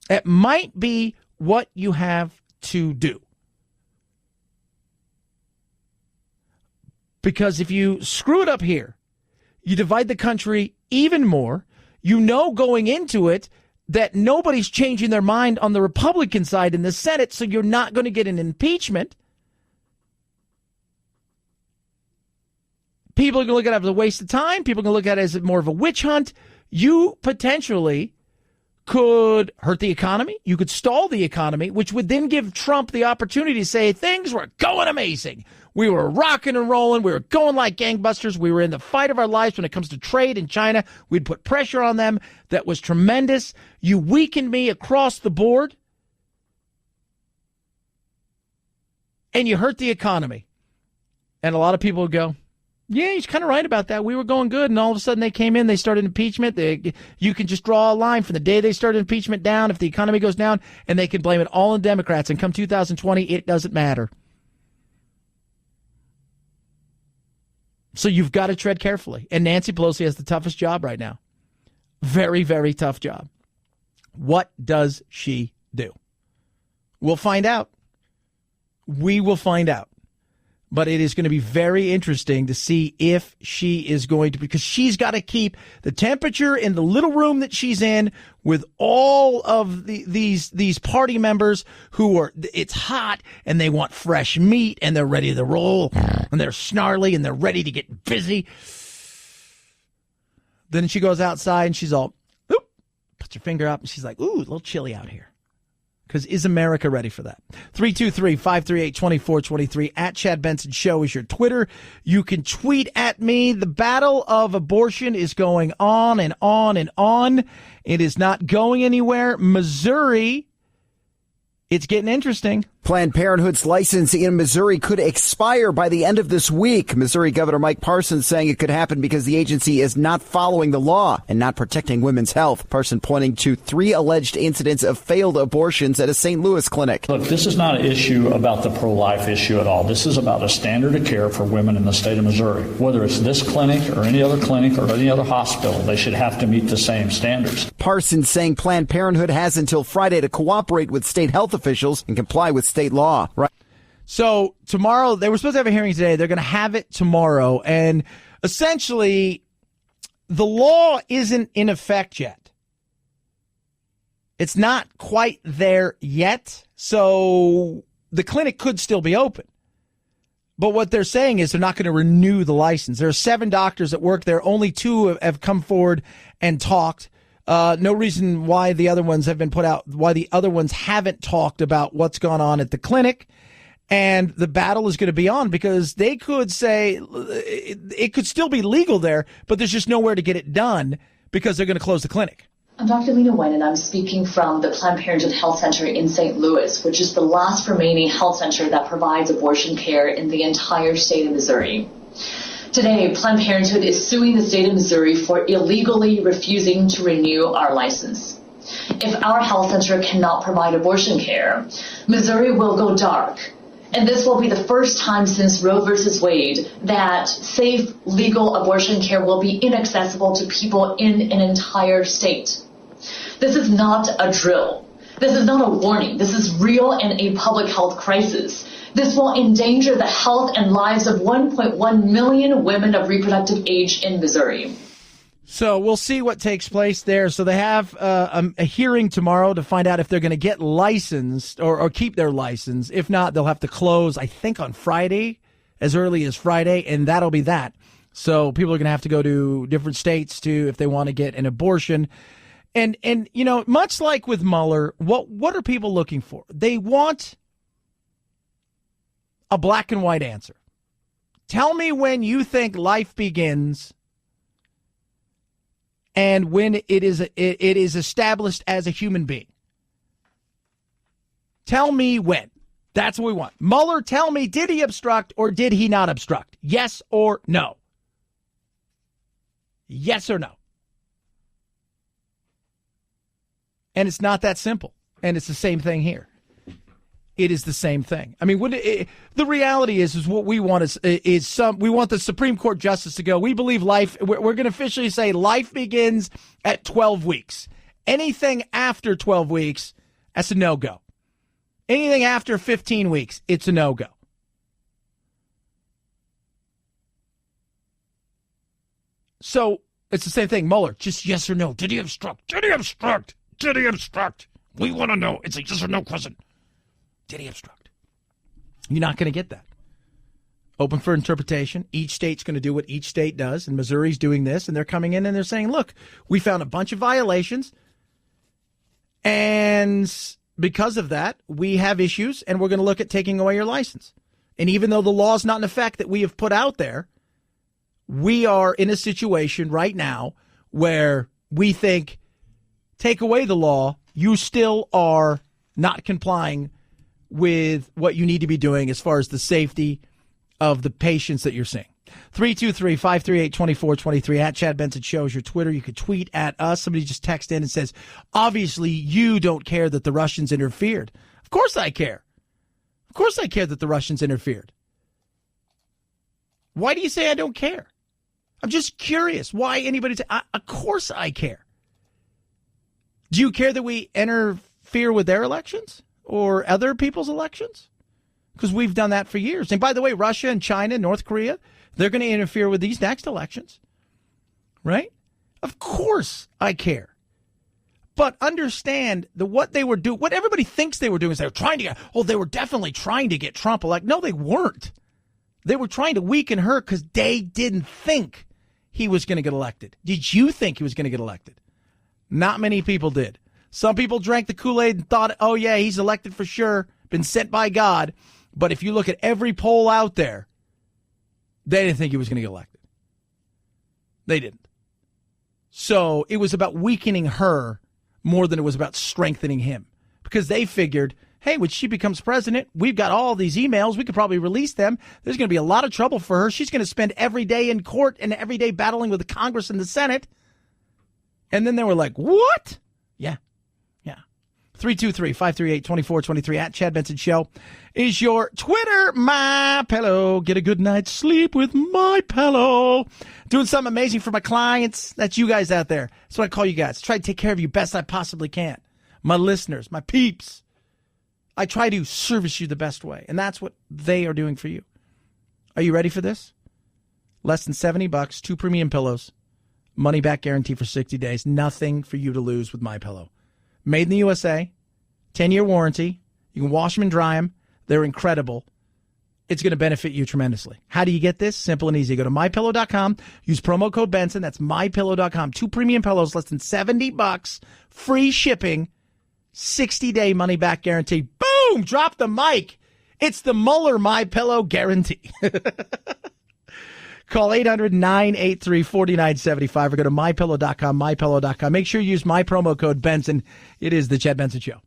It might be what you have to do. Because if you screw it up here, you divide the country even more. You know going into it that nobody's changing their mind on the Republican side in the Senate, so you're not going to get an impeachment. People are going to look at it as a waste of time. People are going to look at it as more of a witch hunt. You potentially could hurt the economy. You could stall the economy, which would then give Trump the opportunity to say things were going amazing. We were rocking and rolling. We were going like gangbusters. We were in the fight of our lives when it comes to trade in China. We'd put pressure on them. That was tremendous. You weakened me across the board. And you hurt the economy. And a lot of people would go, yeah, he's kind of right about that. We were going good, and all of a sudden they came in, they started impeachment. You can just draw a line from the day they started impeachment down if the economy goes down, and they can blame it all on Democrats. And come 2020, it doesn't matter. So you've got to tread carefully. And Nancy Pelosi has the toughest job right now. Very, very tough job. What does she do? We'll find out. We will find out. But it is going to be very interesting to see if she is going to, because she's got to keep the temperature in the little room that she's in with all of these party members who are, it's hot and they want fresh meat and they're ready to roll and they're snarly and they're ready to get busy. Then she goes outside and she's all, oop, puts her finger up and she's like, ooh, a little chilly out here. Because is America ready for that? 323-538-2423 at Chad Benson Show is your Twitter. You can tweet at me. The battle of abortion is going on and on and on. It is not going anywhere. Missouri, it's getting interesting. Planned Parenthood's license in Missouri could expire by the end of this week. Missouri Governor Mike Parsons saying it could happen because the agency is not following the law and not protecting women's health. Parsons pointing to 3 alleged incidents of failed abortions at a St. Louis clinic. Look, this is not an issue about the pro-life issue at all. This is about a standard of care for women in the state of Missouri. Whether it's this clinic or any other clinic or any other hospital, they should have to meet the same standards. Parsons saying Planned Parenthood has until Friday to cooperate with state health officials and comply with state law. Right. So tomorrow, they were supposed to have a hearing today. They're going to have it tomorrow. And essentially, the law isn't in effect yet. It's not quite there yet. So the clinic could still be open. But what they're saying is they're not going to renew the license. There are 7 doctors that work there. Only 2 have come forward and talked. No reason why the other ones have been put out, why the other ones haven't talked about what's gone on at the clinic. And the battle is going to be on because they could say it could still be legal there, but there's just nowhere to get it done because they're going to close the clinic. I'm Dr. Lena Wen, and I'm speaking from the Planned Parenthood Health Center in St. Louis, which is the last remaining health center that provides abortion care in the entire state of Missouri. Today, Planned Parenthood is suing the state of Missouri for illegally refusing to renew our license. If our health center cannot provide abortion care, Missouri will go dark, And this will be the first time since Roe versus Wade that safe, legal abortion care will be inaccessible to people in an entire state. This is not a drill. This is not a warning. This is real and a public health crisis. This will endanger the health and lives of 1.1 million women of reproductive age in Missouri. So we'll see what takes place there. So they have a hearing tomorrow to find out if they're going to get licensed or keep their license. If not, they'll have to close, I think, on Friday, as early as Friday, and that'll be that. So people are going to have to go to different states if they want to get an abortion. And you know, much like with Mueller, what are people looking for? They want a black and white answer. Tell me when you think life begins and when it is established as a human being. Tell me when. That's what we want. Mueller, tell me, did he obstruct or did he not obstruct? Yes or no? Yes or no? And it's not that simple. And it's the same thing here. It is the same thing. I mean, the reality is what we want we want the Supreme Court justice to go. We believe life. We're going to officially say life begins at 12 weeks. Anything after 12 weeks, that's a no-go. Anything after 15 weeks, it's a no-go. So it's the same thing. Mueller, just yes or no. Did he obstruct? Did he obstruct? Did he obstruct? We want to know. It's a yes or no question. Did he obstruct? You're not going to get that. Open for interpretation. Each state's going to do what each state does, and Missouri's doing this, and they're coming in and they're saying, look, we found a bunch of violations, and because of that, we have issues, and we're going to look at taking away your license. And even though the law is not in effect that we have put out there, we are in a situation right now where we think, take away the law, you still are not complying with what you need to be doing as far as the safety of the patients that you're seeing. 323-538-2423 at Chad Benson Show is your Twitter. You could tweet at us. Somebody just texted in and says, obviously you don't care that the Russians interfered. Of course I care. Of course I care that the Russians interfered. Why do you say I don't care? I'm just curious why anybody of course I care. Do you care that we interfere with their elections or other people's elections? Because we've done that for years. And by the way, Russia and China, North Korea, they're going to interfere with these next elections, right? Of course I care. But understand that what they were doing, what everybody thinks they were doing is they were trying to they were definitely trying to get Trump elected. No, they weren't. They were trying to weaken her because they didn't think he was going to get elected. Did you think he was going to get elected? Not many people did. Some people drank the Kool-Aid and thought, oh, yeah, he's elected for sure, been sent by God. But if you look at every poll out there, they didn't think he was going to get elected. They didn't. So it was about weakening her more than it was about strengthening him. Because they figured, hey, when she becomes president, we've got all these emails. We could probably release them. There's going to be a lot of trouble for her. She's going to spend every day in court and every day battling with the Congress and the Senate. And then they were like, what? Yeah. 323-538-2423 at Chad Benson Show is your Twitter. My Pillow. Get a good night's sleep with My Pillow. Doing something amazing for my clients. That's you guys out there. That's what I call you guys. Try to take care of you best I possibly can. My listeners, my peeps. I try to service you the best way. And that's what they are doing for you. Are you ready for this? Less than $70, 2 premium pillows. Money back guarantee for 60 days. Nothing for you to lose with My Pillow. Made in the USA, 10-year warranty. You can wash them and dry them. They're incredible. It's going to benefit you tremendously. How do you get this? Simple and easy. Go to MyPillow.com. Use promo code Benson. That's MyPillow.com. 2 premium pillows, less than $70. Free shipping. 60-day money-back guarantee. Boom! Drop the mic. It's the Mueller My Pillow guarantee. Call 800-983-4975 or go to MyPillow.com, MyPillow.com. Make sure you use my promo code Benson. It is the Chad Benson Show.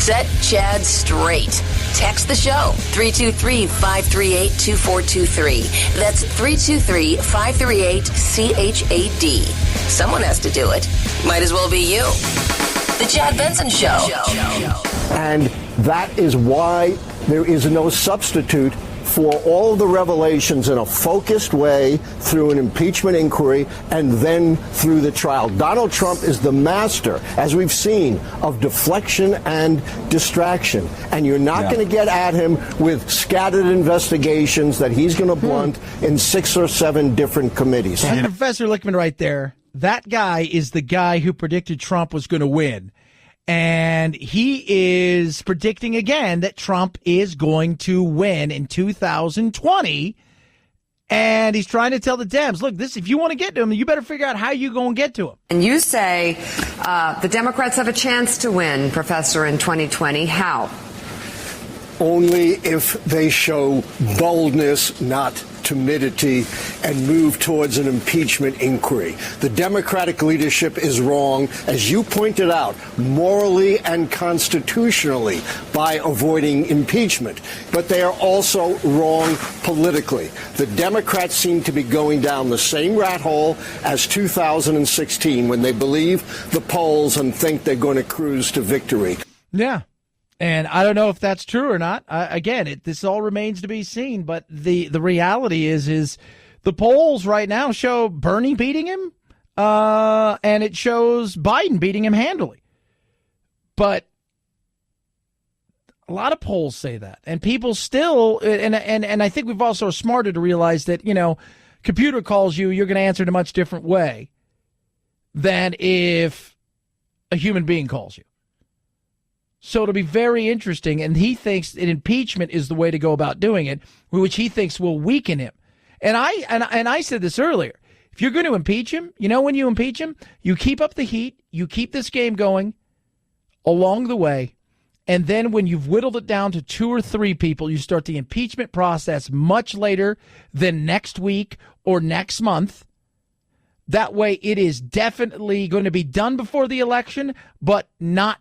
Set Chad straight. Text the show, 323-538-2423. That's 323-538-CHAD. Someone has to do it. Might as well be you. The Chad Benson Show. And that is why there is no substitute for all the revelations in a focused way through an impeachment inquiry and then through the trial. Donald Trump is the master, as we've seen, of deflection and distraction. And you're not going to get at him with scattered investigations that he's going to blunt in 6 or 7 different committees. And Professor Lichtman right there, that guy is the guy who predicted Trump was going to win. And he is predicting again that Trump is going to win in 2020. And he's trying to tell the Dems, look, if you want to get to him, you better figure out how you're going to get to him. And you say the Democrats have a chance to win, Professor, in 2020. How? Only if they show boldness, not timidity, and move towards an impeachment inquiry. The Democratic leadership is wrong, as you pointed out, morally and constitutionally by avoiding impeachment. But they are also wrong politically. The Democrats seem to be going down the same rat hole as 2016 when they believe the polls and think they're going to cruise to victory. Yeah. And I don't know if that's true or not. Again, this all remains to be seen. But the reality is the polls right now show Bernie beating him, and it shows Biden beating him handily. But a lot of polls say that, and people still, and I think we've also smarter to realize that computer calls you, you're going to answer in a much different way than if a human being calls you. So it'll be very interesting, and he thinks that impeachment is the way to go about doing it, which he thinks will weaken him. And I said this earlier. If you're going to impeach him, when you impeach him, you keep up the heat, you keep this game going along the way, and then when you've whittled it down to 2 or 3 people, you start the impeachment process much later than next week or next month. That way, it is definitely going to be done before the election, but not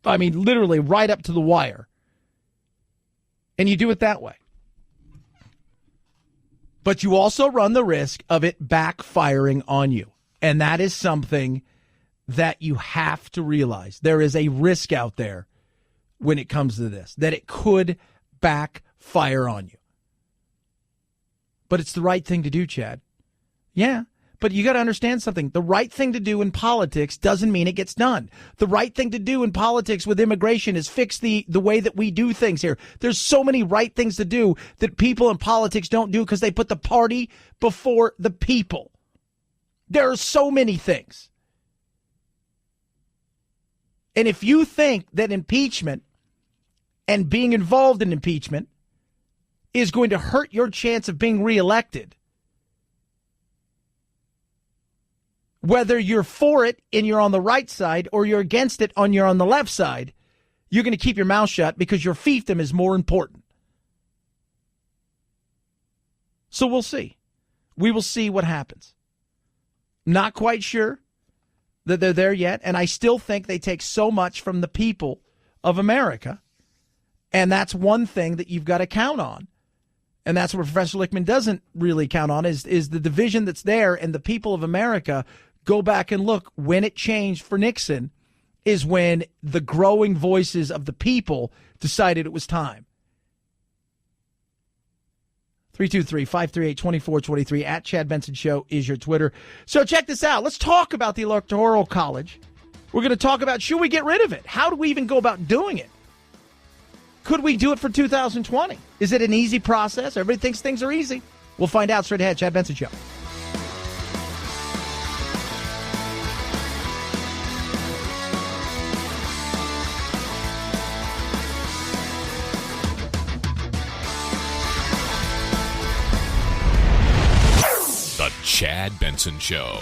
literally right up to the wire. And you do it that way. But you also run the risk of it backfiring on you. And that is something that you have to realize. There is a risk out there when it comes to this, that it could backfire on you. But it's the right thing to do, Chad. Yeah, but you got to understand something. The right thing to do in politics doesn't mean it gets done. The right thing to do in politics with immigration is fix the way that we do things here. There's so many right things to do that people in politics don't do because they put the party before the people. There are so many things. And if you think that impeachment and being involved in impeachment is going to hurt your chance of being reelected, whether you're for it and you're on the right side or you're against it and you're on the left side, you're going to keep your mouth shut because your fiefdom is more important. So we'll see. We will see what happens. Not quite sure that they're there yet, and I still think they take so much from the people of America, and that's one thing that you've got to count on. And that's what Professor Lichtman doesn't really count on is the division that's there, and the people of America go back and look. When it changed for Nixon is when the growing voices of the people decided it was time. 323-538-2423 at Chad Benson Show is your Twitter. So check this out. Let's talk about the Electoral College. We're going to talk about, should we get rid of it? How do we even go about doing it? Could we do it for 2020? Is it an easy process? Everybody thinks things are easy. We'll find out straight ahead. Chad Benson Show. The Chad Benson Show.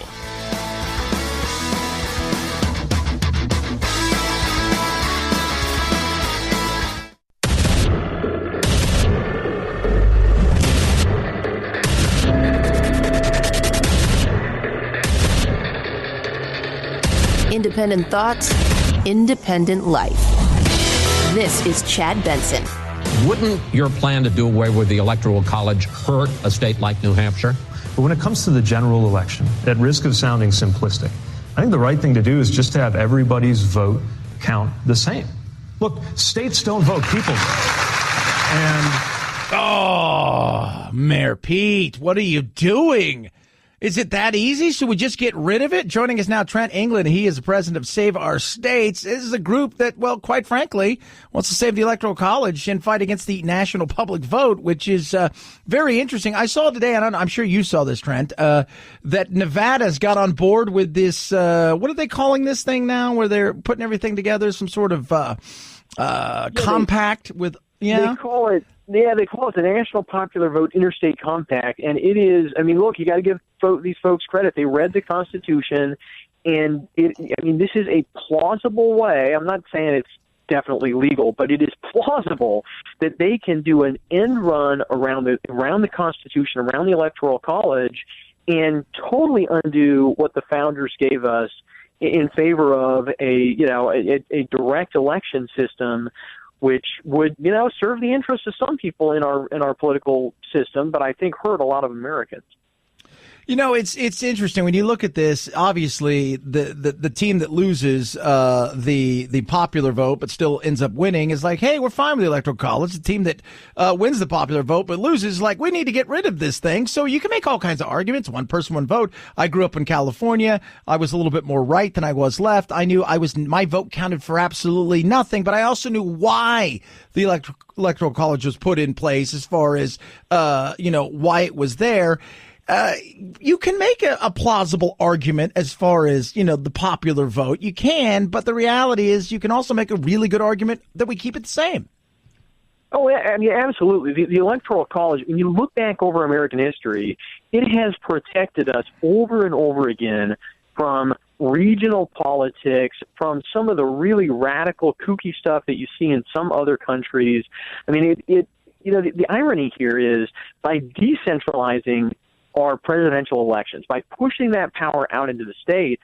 Independent thoughts, independent life. This is Chad Benson. Wouldn't your plan to do away with the Electoral College hurt a state like New Hampshire? But when it comes to the general election, at risk of sounding simplistic, I think the right thing to do is just to have everybody's vote count the same. Look, states don't vote, people vote. Oh, Mayor Pete, what are you doing? Is it that easy? Should we just get rid of it? Joining us now, Trent England. He is the president of Save Our States. This is a group that, well, quite frankly, wants to save the Electoral College and fight against the national public vote, which is very interesting. I saw today, and I'm sure you saw this, Trent, that Nevada's got on board with this, what are they calling this thing now, where they're putting everything together, some sort of compact with, They call it the National Popular Vote Interstate Compact, and it is, I mean, look, you got to give these folks credit. They read the Constitution, and this is a plausible way. I'm not saying it's definitely legal, but it is plausible that they can do an end run around the Constitution, around the Electoral College, and totally undo what the founders gave us in favor of a direct election system, which would, serve the interests of some people in our political system, but I think hurt a lot of Americans. It's interesting when you look at this. Obviously, the team that loses the popular vote but still ends up winning is like, hey, we're fine with the Electoral College. The team that wins the popular vote but loses is like, we need to get rid of this thing. So you can make all kinds of arguments. One person, one vote. I grew up in California. I was a little bit more right than I was left. I knew my vote counted for absolutely nothing, but I also knew why the Electoral College was put in place as far as why it was there. You can make a plausible argument as far as, the popular vote. You can, but the reality is you can also make a really good argument that we keep it the same. Oh, I mean, absolutely. The Electoral College, when you look back over American history, it has protected us over and over again from regional politics, from some of the really radical, kooky stuff that you see in some other countries. I mean, the irony here is by decentralizing our presidential elections, by pushing that power out into the states,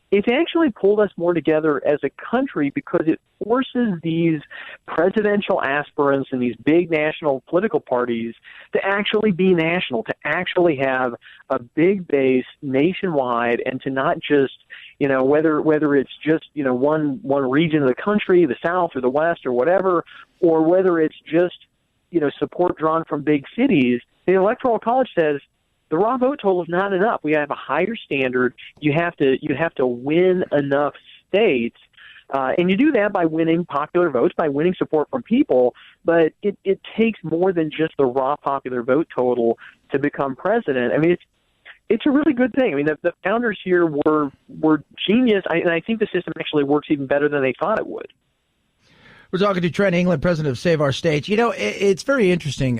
it's actually pulled us more together as a country because it forces these presidential aspirants and these big national political parties to actually be national, to actually have a big base nationwide, and to not just, whether it's just, one region of the country, the South or the West or whatever, or whether it's just, support drawn from big cities. The Electoral College says, the raw vote total is not enough. We have a higher standard. You have to win enough states, and you do that by winning popular votes, by winning support from people. But it takes more than just the raw popular vote total to become president. I mean, it's a really good thing. I mean, the founders here were genius, and I think the system actually works even better than they thought it would. We're talking to Trent England, president of Save Our States. It's very interesting,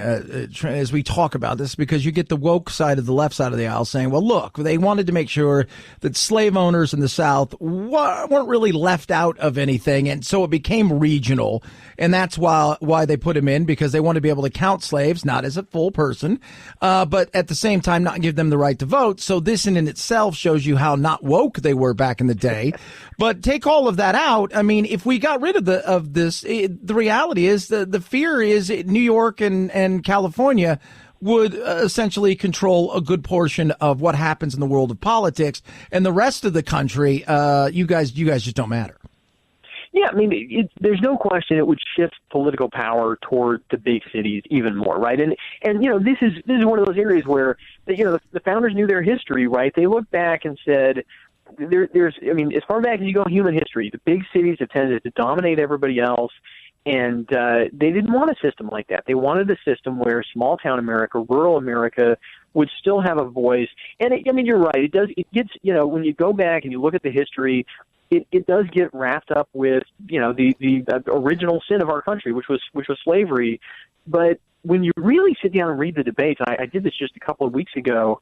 Trent, as we talk about this, because you get the woke side of the left side of the aisle saying, well, look, they wanted to make sure that slave owners in the South weren't really left out of anything. And so it became regional. And that's why they put him in, because they want to be able to count slaves, not as a full person, but at the same time not give them the right to vote. So this in itself shows you how not woke they were back in the day. But take all of that out. I mean, if we got rid of this, the reality is the fear is New York and California would essentially control a good portion of what happens in the world of politics, and the rest of the country, you guys just don't matter. Yeah, I mean, there's no question it would shift political power toward the big cities even more, right? And this is one of those areas where the founders knew their history, right? They looked back and said, there's as far back as you go in human history, the big cities have tended to dominate everybody else, and they didn't want a system like that. They wanted a system where small town America, rural America, would still have a voice. And you're right. It gets when you go back and you look at the history, it does get wrapped up with the original sin of our country, which was slavery. But when you really sit down and read the debates, I did this just a couple of weeks ago.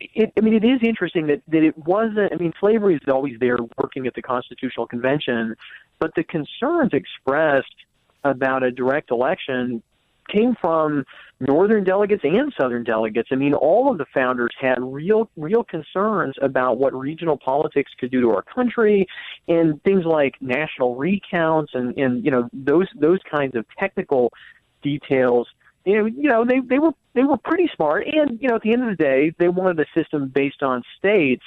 It is interesting that it wasn't. I mean, slavery is always there, working at the Constitutional Convention, but the concerns expressed about a direct election came from northern delegates and southern delegates. I mean, all of the founders had real concerns about what regional politics could do to our country, and things like national recounts and those kinds of technical details. They were pretty smart, and at the end of the day, they wanted a system based on states,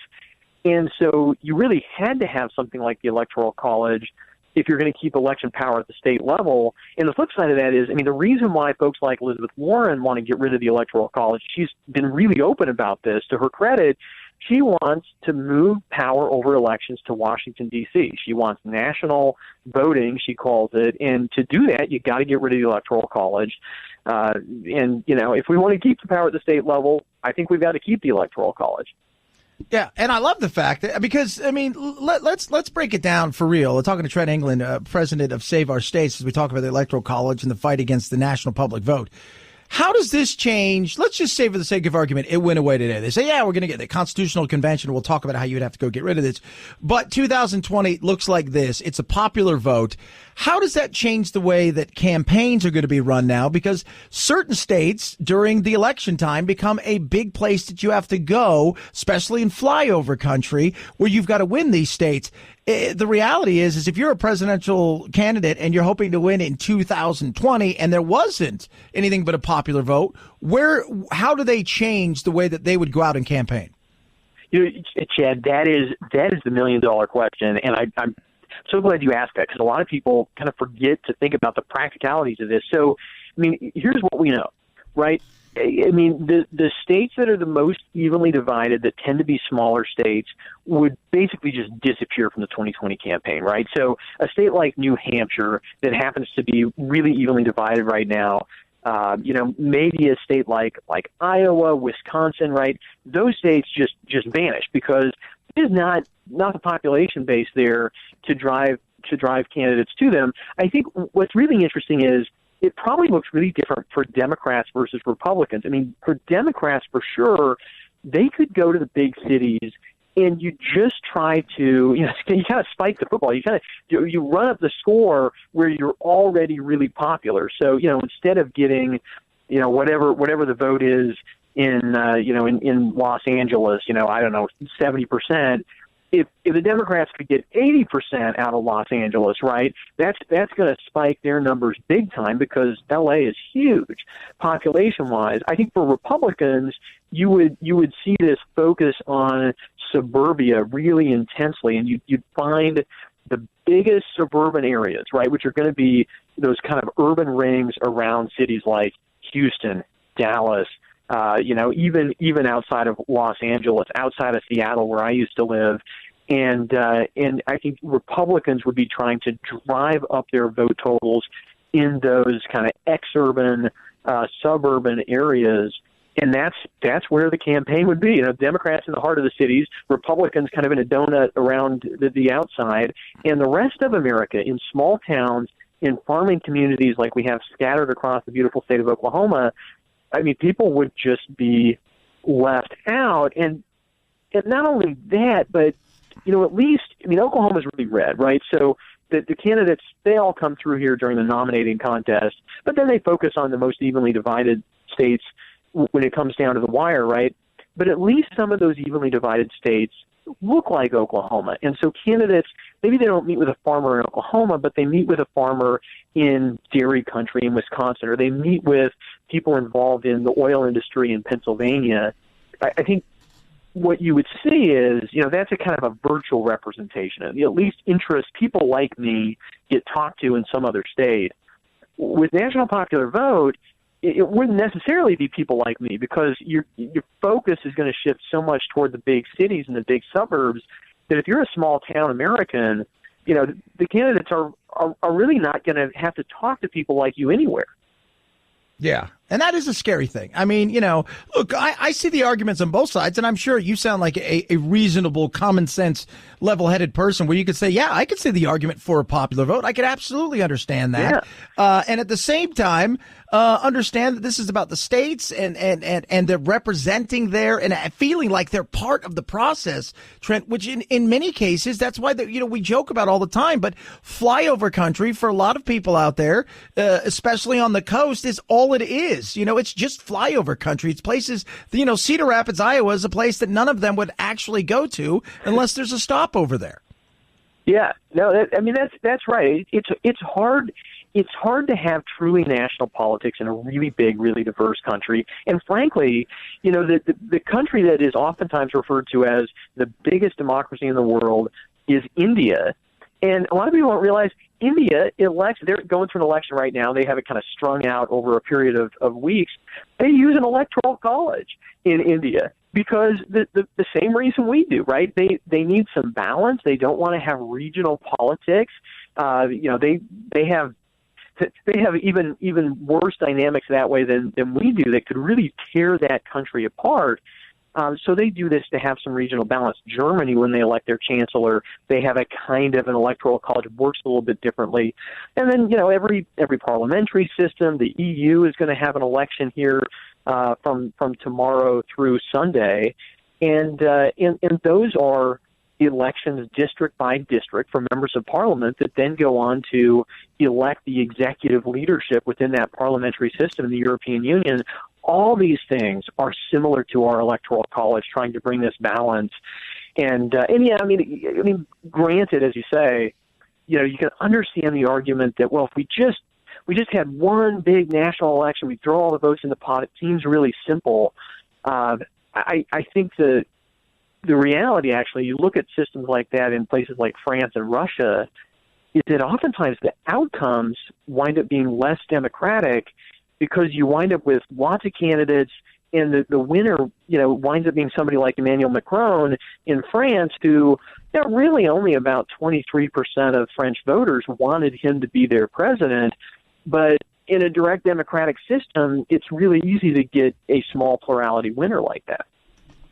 and so you really had to have something like the Electoral College if you're going to keep election power at the state level. And the flip side of that is, the reason why folks like Elizabeth Warren want to get rid of the Electoral College, she's been really open about this. To her credit, she wants to move power over elections to Washington, D.C. She wants national voting, she calls it. And to do that, you got to get rid of the Electoral College. If we want to keep the power at the state level, I think we've got to keep the Electoral College. Yeah, and I love the fact that, because, let's break it down for real. We're talking to Trent England, president of Save Our States, as we talk about the Electoral College and the fight against the national public vote. How does this change? Let's just say, for the sake of argument, it went away today. They say, yeah, we're going to get the Constitutional Convention. We'll talk about how you'd have to go get rid of this. But 2020 looks like this. It's a popular vote. How does that change the way that campaigns are going to be run now? Because certain states during the election time become a big place that you have to go, especially in flyover country, where you've got to win these states. The reality is if you're a presidential candidate and you're hoping to win in 2020 and there wasn't anything but a popular vote, how do they change the way that they would go out and campaign? Chad, that is the $1 million question, and I'm so glad you asked that, because a lot of people kind of forget to think about the practicalities of this. So, here's what we know, right? The states that are the most evenly divided, that tend to be smaller states, would basically just disappear from the 2020 campaign, right? So a state like New Hampshire that happens to be really evenly divided right now, maybe a state like Iowa, Wisconsin, right? Those states just vanish, because there's not the population base there to drive candidates to them. I think what's really interesting is it probably looks really different for Democrats versus Republicans. For Democrats, for sure, they could go to the big cities and you just try to, you kind of spike the football. You run up the score where you're already really popular. So, instead of getting, whatever the vote is in Los Angeles, 70%, if the Democrats could get 80% out of Los Angeles, right, that's going to spike their numbers big time, because L.A. is huge population-wise. I think for Republicans, you would see this focus on suburbia really intensely, and you'd find the biggest suburban areas, right, which are going to be those kind of urban rings around cities like Houston, Dallas, even outside of Los Angeles, outside of Seattle, where I used to live. And I think Republicans would be trying to drive up their vote totals in those kind of exurban, suburban areas. And that's where the campaign would be. Democrats in the heart of the cities, Republicans kind of in a donut around the outside, and the rest of America in small towns, in farming communities like we have scattered across the beautiful state of Oklahoma. People would just be left out. And not only that, but, at least, Oklahoma's really red, right? So the candidates, they all come through here during the nominating contest, but then they focus on the most evenly divided states when it comes down to the wire, right? But at least some of those evenly divided states look like Oklahoma. And so candidates, maybe they don't meet with a farmer in Oklahoma, but they meet with a farmer in dairy country in Wisconsin, or they meet with people involved in the oil industry in Pennsylvania. I think what you would see is, that's a kind of a virtual representation. At least people like me get talked to in some other state. With national popular vote, it wouldn't necessarily be people like me, because your focus is going to shift so much toward the big cities and the big suburbs that if you're a small town American, the candidates are really not going to have to talk to people like you anywhere. Yeah. And that is a scary thing. Look, I see the arguments on both sides, and I'm sure you sound like a reasonable, common sense, level-headed person where you could say, yeah, I could see the argument for a popular vote. I could absolutely understand that. Yeah. And at the same time, understand that this is about the states and they're representing there and feeling like they're part of the process, Trent, which in many cases, that's why, we joke about all the time, but flyover country for a lot of people out there, especially on the coast, is all it is. It's just flyover country. It's places, Cedar Rapids, Iowa is a place that none of them would actually go to unless there's a stopover there. Yeah, no, that's right. It's hard. It's hard to have truly national politics in a really big, really diverse country. And frankly, the country that is oftentimes referred to as the biggest democracy in the world is India. And a lot of people don't realize India elects, they're going through an election right now. They have it kind of strung out over a period of weeks. They use an electoral college in India because the same reason we do, right? They need some balance. They don't want to have regional politics. They have even worse dynamics that way than we do that could really tear that country apart. So they do this to have some regional balance. Germany, when they elect their chancellor, they have a kind of an electoral college. It works a little bit differently. And then, every parliamentary system, the EU is going to have an election here from tomorrow through Sunday. And those are elections district by district for members of parliament that then go on to elect the executive leadership within that parliamentary system in the European Union. All these things are similar to our electoral college, trying to bring this balance. And granted, as you say, you can understand the argument that, well, if we just had one big national election, we throw all the votes in the pot, it seems really simple. I think the reality, actually, you look at systems like that in places like France and Russia, is that oftentimes the outcomes wind up being less democratic because you wind up with lots of candidates, and the winner, winds up being somebody like Emmanuel Macron in France, who really only about 23% of French voters wanted him to be their president. But in a direct democratic system, it's really easy to get a small plurality winner like that.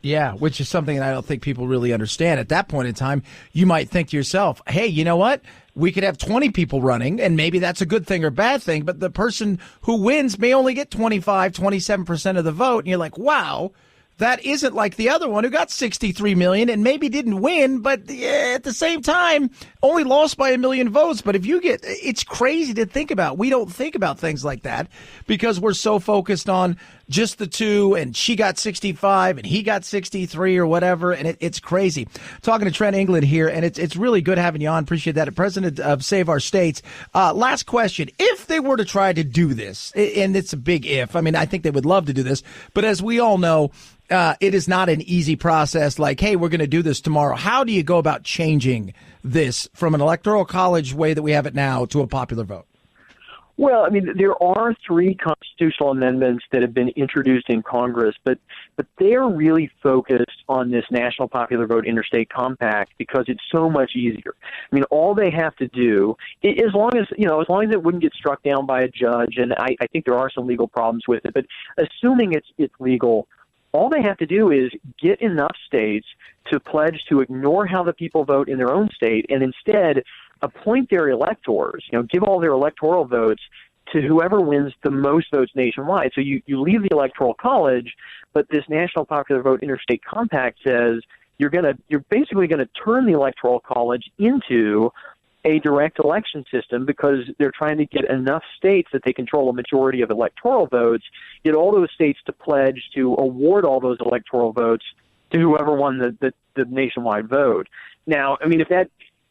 Yeah, which is something that I don't think people really understand. At that point in time, you might think to yourself, hey, you know what? We could have 20 people running, and maybe that's a good thing or bad thing, but the person who wins may only get 25, 27% of the vote. And you're like, wow, that isn't like the other one who got 63 million and maybe didn't win, but at the same time, only lost by 1 million votes. But if you get, it's crazy to think about. We don't think about things like that because we're so focused on just the two, and she got 65 and he got 63 or whatever. And it's crazy. Talking to Trent England here, and it's really good having you on. Appreciate that. President of Save Our States. Last question. If they were to try to do this, and it's a big if, I think they would love to do this, but as we all know, it is not an easy process like, hey, we're going to do this tomorrow. How do you go about changing this from an electoral college way that we have it now to a popular vote? Well, there are 3 constitutional amendments that have been introduced in Congress, but they are really focused on this national popular vote interstate compact because it's so much easier. All they have to do, as long as it wouldn't get struck down by a judge, and I think there are some legal problems with it, but assuming it's legal, all they have to do is get enough states to pledge to ignore how the people vote in their own state and instead appoint their electors, give all their electoral votes to whoever wins the most votes nationwide. So you leave the Electoral College, but this National Popular Vote Interstate Compact says you're basically going to turn the Electoral College into a direct election system because they're trying to get enough states that they control a majority of electoral votes, get all those states to pledge to award all those electoral votes to whoever won the nationwide vote. Now, if that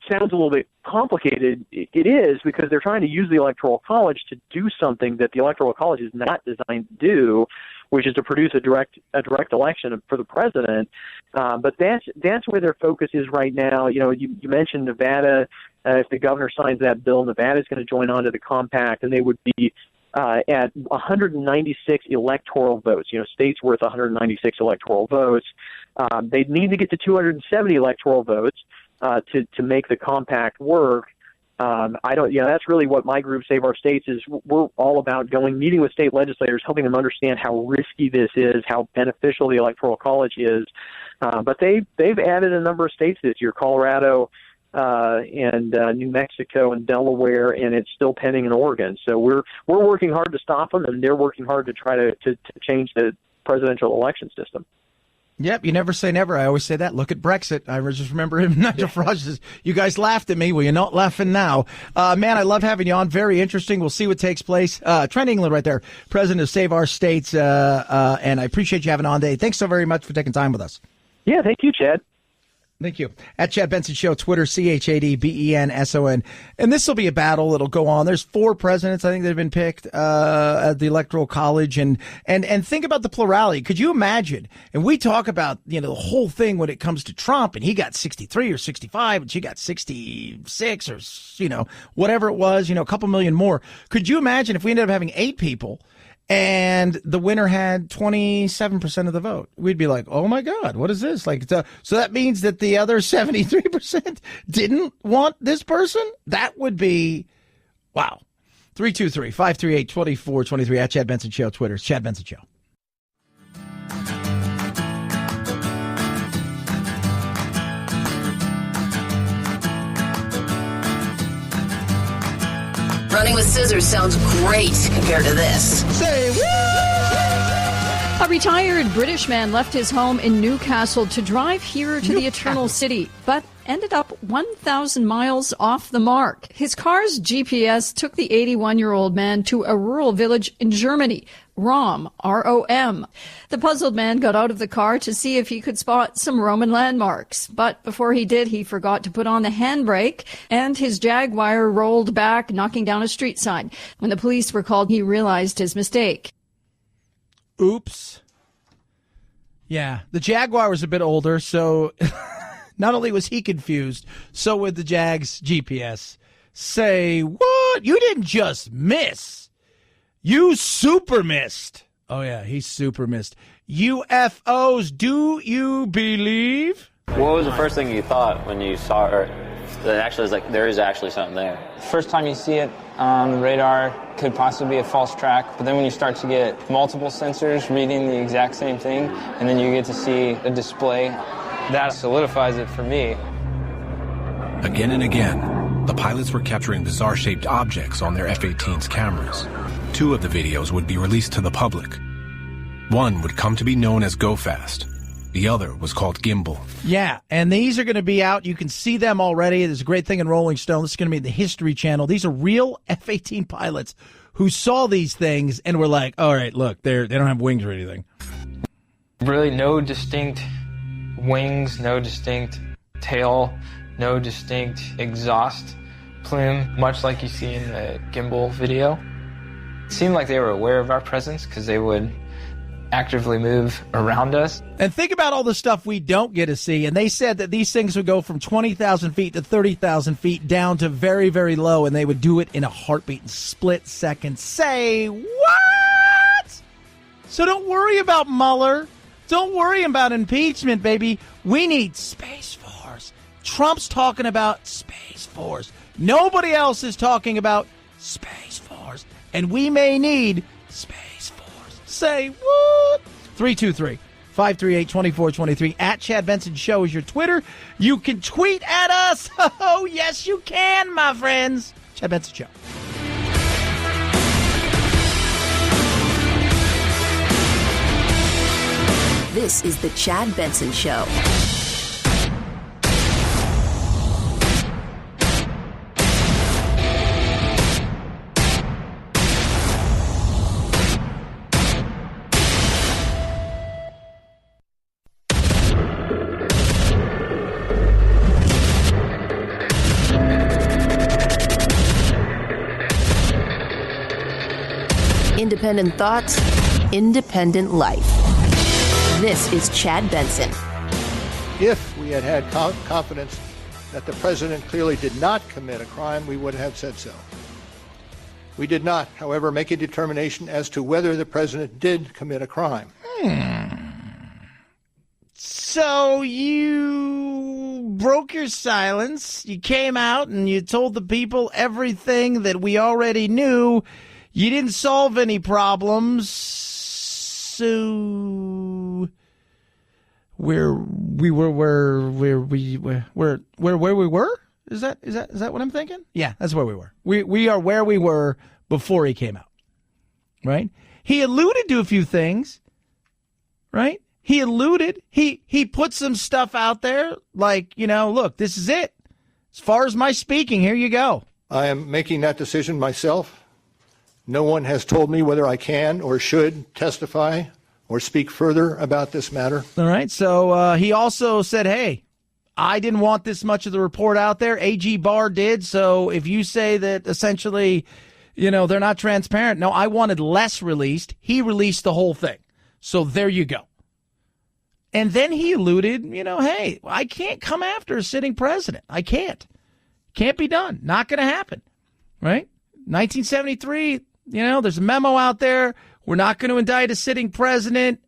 sounds a little bit complicated, it is, because they're trying to use the Electoral College to do something that the Electoral College is not designed to do, which is to produce a direct election for the president. But that's where their focus is right now. You mentioned Nevada. If the governor signs that bill, Nevada is going to join on to the compact, and they would be at 196 electoral votes. States worth 196 electoral votes. They'd need to get to 270 electoral votes to make the compact work. That's really what my group, Save Our States, is. We're all about meeting with state legislators, helping them understand how risky this is, how beneficial the Electoral College is. But they've added a number of states this year. Colorado and New Mexico and Delaware, and it's still pending in Oregon. So we're working hard to stop them, and they're working hard to try to change the presidential election system. Yep, you never say never. I always say that. Look at Brexit. I just remember him. Nigel Farage says, "You guys laughed at me. Well, you're not laughing now." Man, I love having you on. Very interesting. We'll see what takes place. Trent England right there, president of Save Our States, and I appreciate you having on today. Thanks so very much for taking time with us. Yeah, thank you, Chad. Thank you. At Chad Benson Show, Twitter, ChadBenson. And this will be a battle. It'll go on. There's 4 presidents, I think, that have been picked at the Electoral College. And think about the plurality. Could you imagine? And we talk about, the whole thing when it comes to Trump, and he got 63 or 65, and she got 66 or, whatever it was, a couple million more. Could you imagine if we ended up having 8 people and the winner had 27% of the vote? We'd be like, oh my God, what is this? So that means that the other 73% didn't want this person? That would be, wow. 323-538-2423 at Chad Benson Show, Twitter. It's Chad Benson Show. Running with scissors sounds great compared to this. Say what? A retired British man left his home in Newcastle to drive here to the Eternal City, but ended up 1,000 miles off the mark. His car's GPS took the 81-year-old man to a rural village in Germany, Rom, R-O-M. The puzzled man got out of the car to see if he could spot some Roman landmarks. But before he did, he forgot to put on the handbrake, and his Jaguar rolled back, knocking down a street sign. When the police were called, he realized his mistake. Oops. Yeah, the Jaguar was a bit older, so not only was he confused, so would the Jag's GPS. Say what? You didn't just miss. You super missed. Oh, yeah, he super missed. UFOs, do you believe? What was the first thing you thought when you saw her? That actually was like, there is actually something there. First time you see it on the radar could possibly be a false track, but then when you start to get multiple sensors reading the exact same thing, and then you get to see a display, that solidifies it for me. Again and again, the pilots were capturing bizarre-shaped objects on their F-18's cameras. 2 of the videos would be released to the public. One would come to be known as Go Fast. The other was called Gimbal. Yeah, and these are going to be out. You can see them already. There's a great thing in Rolling Stone. This is going to be the History Channel. These are real F-18 pilots who saw these things and were like, all right, look, they don't have wings or anything. Really no distinct wings, no distinct tail, no distinct exhaust plume, much like you see in the gimbal video. It seemed like they were aware of our presence because they would actively move around us. And think about all the stuff we don't get to see. And they said that these things would go from 20,000 feet to 30,000 feet down to very, very low, and they would do it in a heartbeat in split seconds. Say what? So don't worry about Mueller. Don't worry about impeachment, baby. We need Space Force. Trump's talking about Space Force. Nobody else is talking about Space Force. And we may need Space Force. Say what? 323-538-2423. At Chad Benson Show is your Twitter. You can tweet at us. Oh, yes, you can, my friends. Chad Benson Show. This is the Chad Benson Show. Independent thoughts, independent life. This is Chad Benson. If we had confidence that the president clearly did not commit a crime, we would have said so. We did not, however, make a determination as to whether the president did commit a crime. So you broke your silence. You came out and you told the people everything that we already knew. You didn't solve any problems. So where we were? Is that what I'm thinking? Yeah, that's where we were. We are where we were before he came out, right? He alluded to a few things, right? He put some stuff out there like, look, this is it. As far as my speaking, here you go. I am making that decision myself. No one has told me whether I can or should testify or speak further about this matter. All right. So he also said, hey, I didn't want this much of the report out there. AG Barr did. So if you say that essentially, they're not transparent. No, I wanted less released. He released the whole thing. So there you go. And then he alluded, hey, I can't come after a sitting president. I can't. Can't be done. Not going to happen. Right? 1973, there's a memo out there. We're not going to indict a sitting president.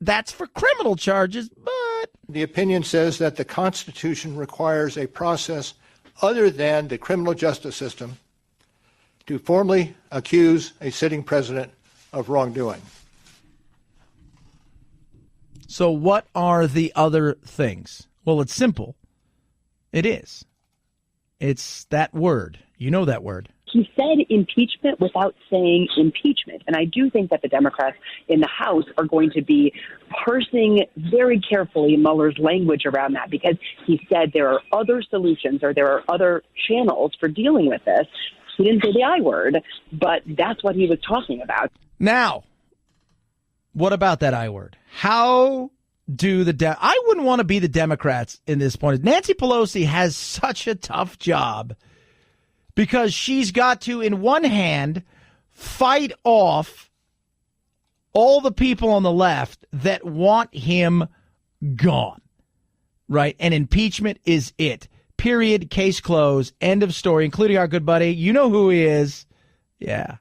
That's for criminal charges, but the opinion says that the Constitution requires a process other than the criminal justice system to formally accuse a sitting president of wrongdoing. So what are the other things? Well, it's simple. It is. It's that word. You know that word. He said impeachment without saying impeachment. And I do think that the Democrats in the House are going to be parsing very carefully Mueller's language around that, because he said there are other solutions or there are other channels for dealing with this. He didn't say the I word, but that's what he was talking about. Now, what about that I word? How do I wouldn't want to be the Democrats in this point. Nancy Pelosi has such a tough job because she's got to, in one hand, fight off all the people on the left that want him gone, right? And impeachment is it. Period. Case closed. End of story, including our good buddy. You know who he is. Yeah.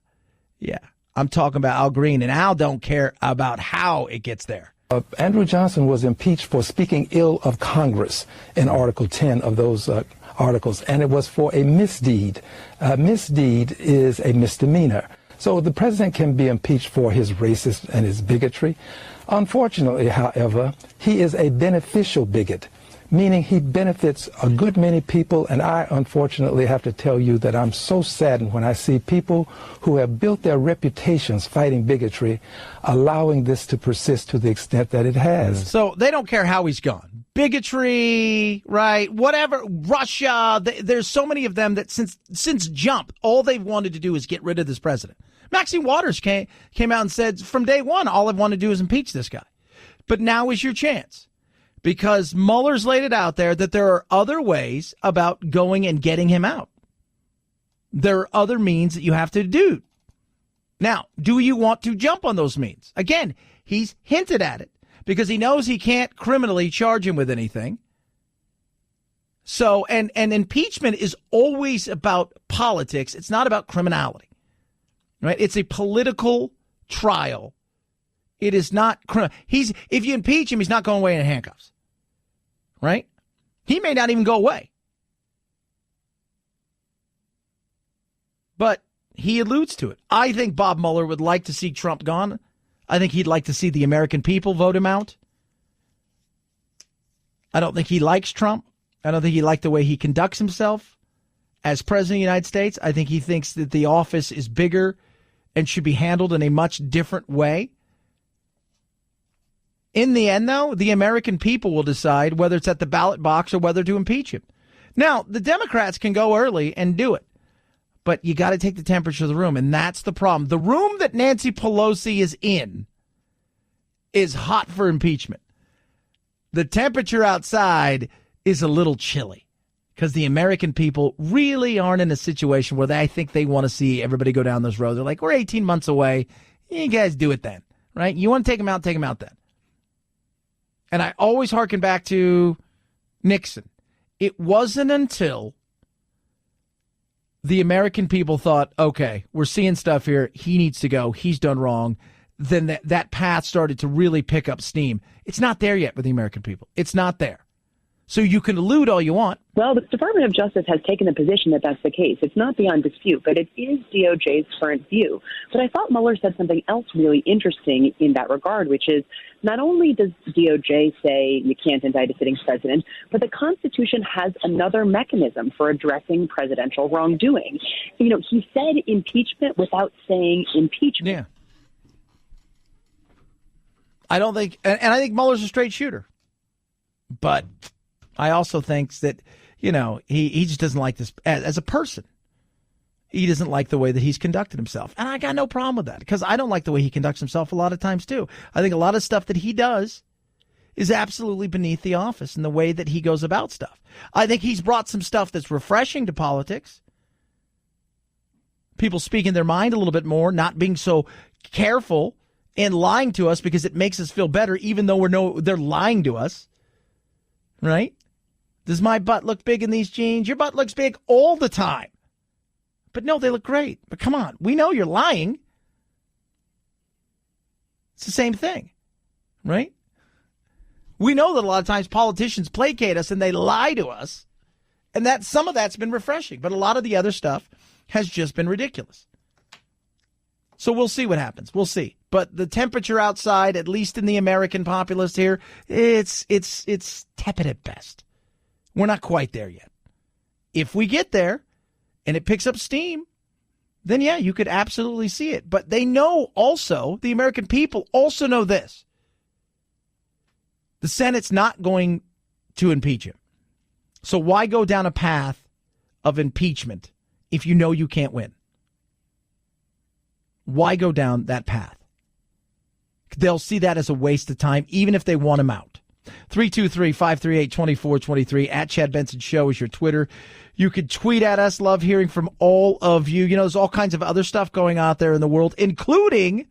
I'm talking about Al Green, and Al don't care about how it gets there. Andrew Johnson was impeached for speaking ill of Congress in Article 10 of those articles, and it was for a misdeed. Misdeed is a misdemeanor. So the president can be impeached for his racist and his bigotry. Unfortunately, however, he is a beneficial bigot, meaning he benefits a good many people, and I unfortunately have to tell you that I'm so saddened when I see people who have built their reputations fighting bigotry, allowing this to persist to the extent that it has. So they don't care how he's gone. Bigotry, right, whatever, Russia, there's so many of them that since jump, all they've wanted to do is get rid of this president. Maxine Waters came out and said from day one, all I've wanted to do is impeach this guy. But now is your chance. Because Mueller's laid it out there that there are other ways about going and getting him out. There are other means that you have to do. Now, do you want to jump on those means? Again, he's hinted at it because he knows he can't criminally charge him with anything. So, and impeachment is always about politics. It's not about criminality, right? It's a political trial. It is not if you impeach him, he's not going away in handcuffs. Right? He may not even go away. But he alludes to it. I think Bob Mueller would like to see Trump gone. I think he'd like to see the American people vote him out. I don't think he likes Trump. I don't think he liked the way he conducts himself as president of the United States. I think he thinks that the office is bigger and should be handled in a much different way. In the end, though, the American people will decide whether it's at the ballot box or whether to impeach him. Now, the Democrats can go early and do it, but you got to take the temperature of the room, and that's the problem. The room that Nancy Pelosi is in is hot for impeachment. The temperature outside is a little chilly because the American people really aren't in a situation where I think they want to see everybody go down this road. They're like, we're 18 months away. You guys do it then, right? You want to take them out then. And I always hearken back to Nixon. It wasn't until the American people thought, okay, we're seeing stuff here. He needs to go. He's done wrong. Then that path started to really pick up steam. It's not there yet with the American people. It's not there. So you can allude all you want. Well, the Department of Justice has taken the position that that's the case. It's not beyond dispute, but it is DOJ's current view. But I thought Mueller said something else really interesting in that regard, which is not only does DOJ say you can't indict a sitting president, but the Constitution has another mechanism for addressing presidential wrongdoing. You know, he said impeachment without saying impeachment. Yeah. I don't think, and I think Mueller's a straight shooter. But I also think that, you know, he just doesn't like this as a person. He doesn't like the way that he's conducted himself. And I got no problem with that because I don't like the way he conducts himself a lot of times, too. I think a lot of stuff that he does is absolutely beneath the office and the way that he goes about stuff. I think he's brought some stuff that's refreshing to politics. People speaking their mind a little bit more, not being so careful and lying to us because it makes us feel better, even though they're lying to us. Right? Does my butt look big in these jeans? Your butt looks big all the time. But no, they look great. But come on, we know you're lying. It's the same thing, right? We know that a lot of times politicians placate us and they lie to us. And that some of that's been refreshing. But a lot of the other stuff has just been ridiculous. So we'll see what happens. We'll see. But the temperature outside, at least in the American populace here, it's tepid at best. We're not quite there yet. If we get there and it picks up steam, then yeah, you could absolutely see it. But they know also, the American people also know this. The Senate's not going to impeach him. So why go down a path of impeachment if you know you can't win? Why go down that path? They'll see that as a waste of time, even if they want him out. 323-538-2423 at Chad Benson Show is your Twitter. You could tweet at us. Love hearing from all of you. You know, there's all kinds of other stuff going out there in the world, including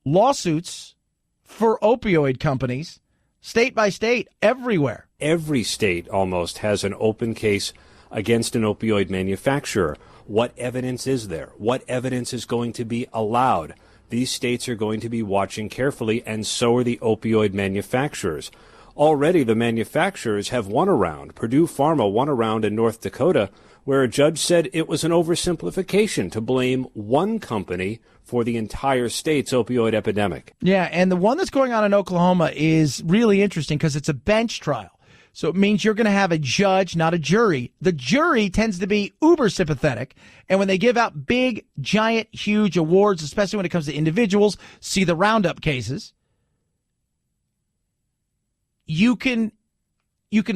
lawsuits for opioid companies, state by state, everywhere. Every state almost has an open case against an opioid manufacturer. What evidence is there? What evidence is going to be allowed? These states are going to be watching carefully, and so are the opioid manufacturers. Already, the manufacturers have won a round. Purdue Pharma won a round in North Dakota, where a judge said it was an oversimplification to blame one company for the entire state's opioid epidemic. Yeah, and the one that's going on in Oklahoma is really interesting because it's a bench trial. So it means you're going to have a judge, not a jury. The jury tends to be uber sympathetic. And when they give out big, giant, huge awards, especially when it comes to individuals, see the roundup cases, you can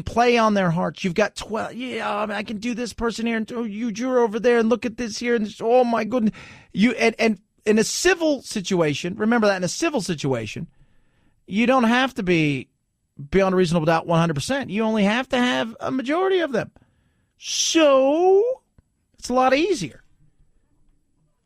play on their hearts. You've got 12. Yeah, I can do this person here, and you juror over there, and look at this here, and this, oh my goodness. And in a civil situation, remember that in a civil situation, you don't have to be beyond a reasonable doubt 100%. You only have to have a majority of them. So it's a lot easier.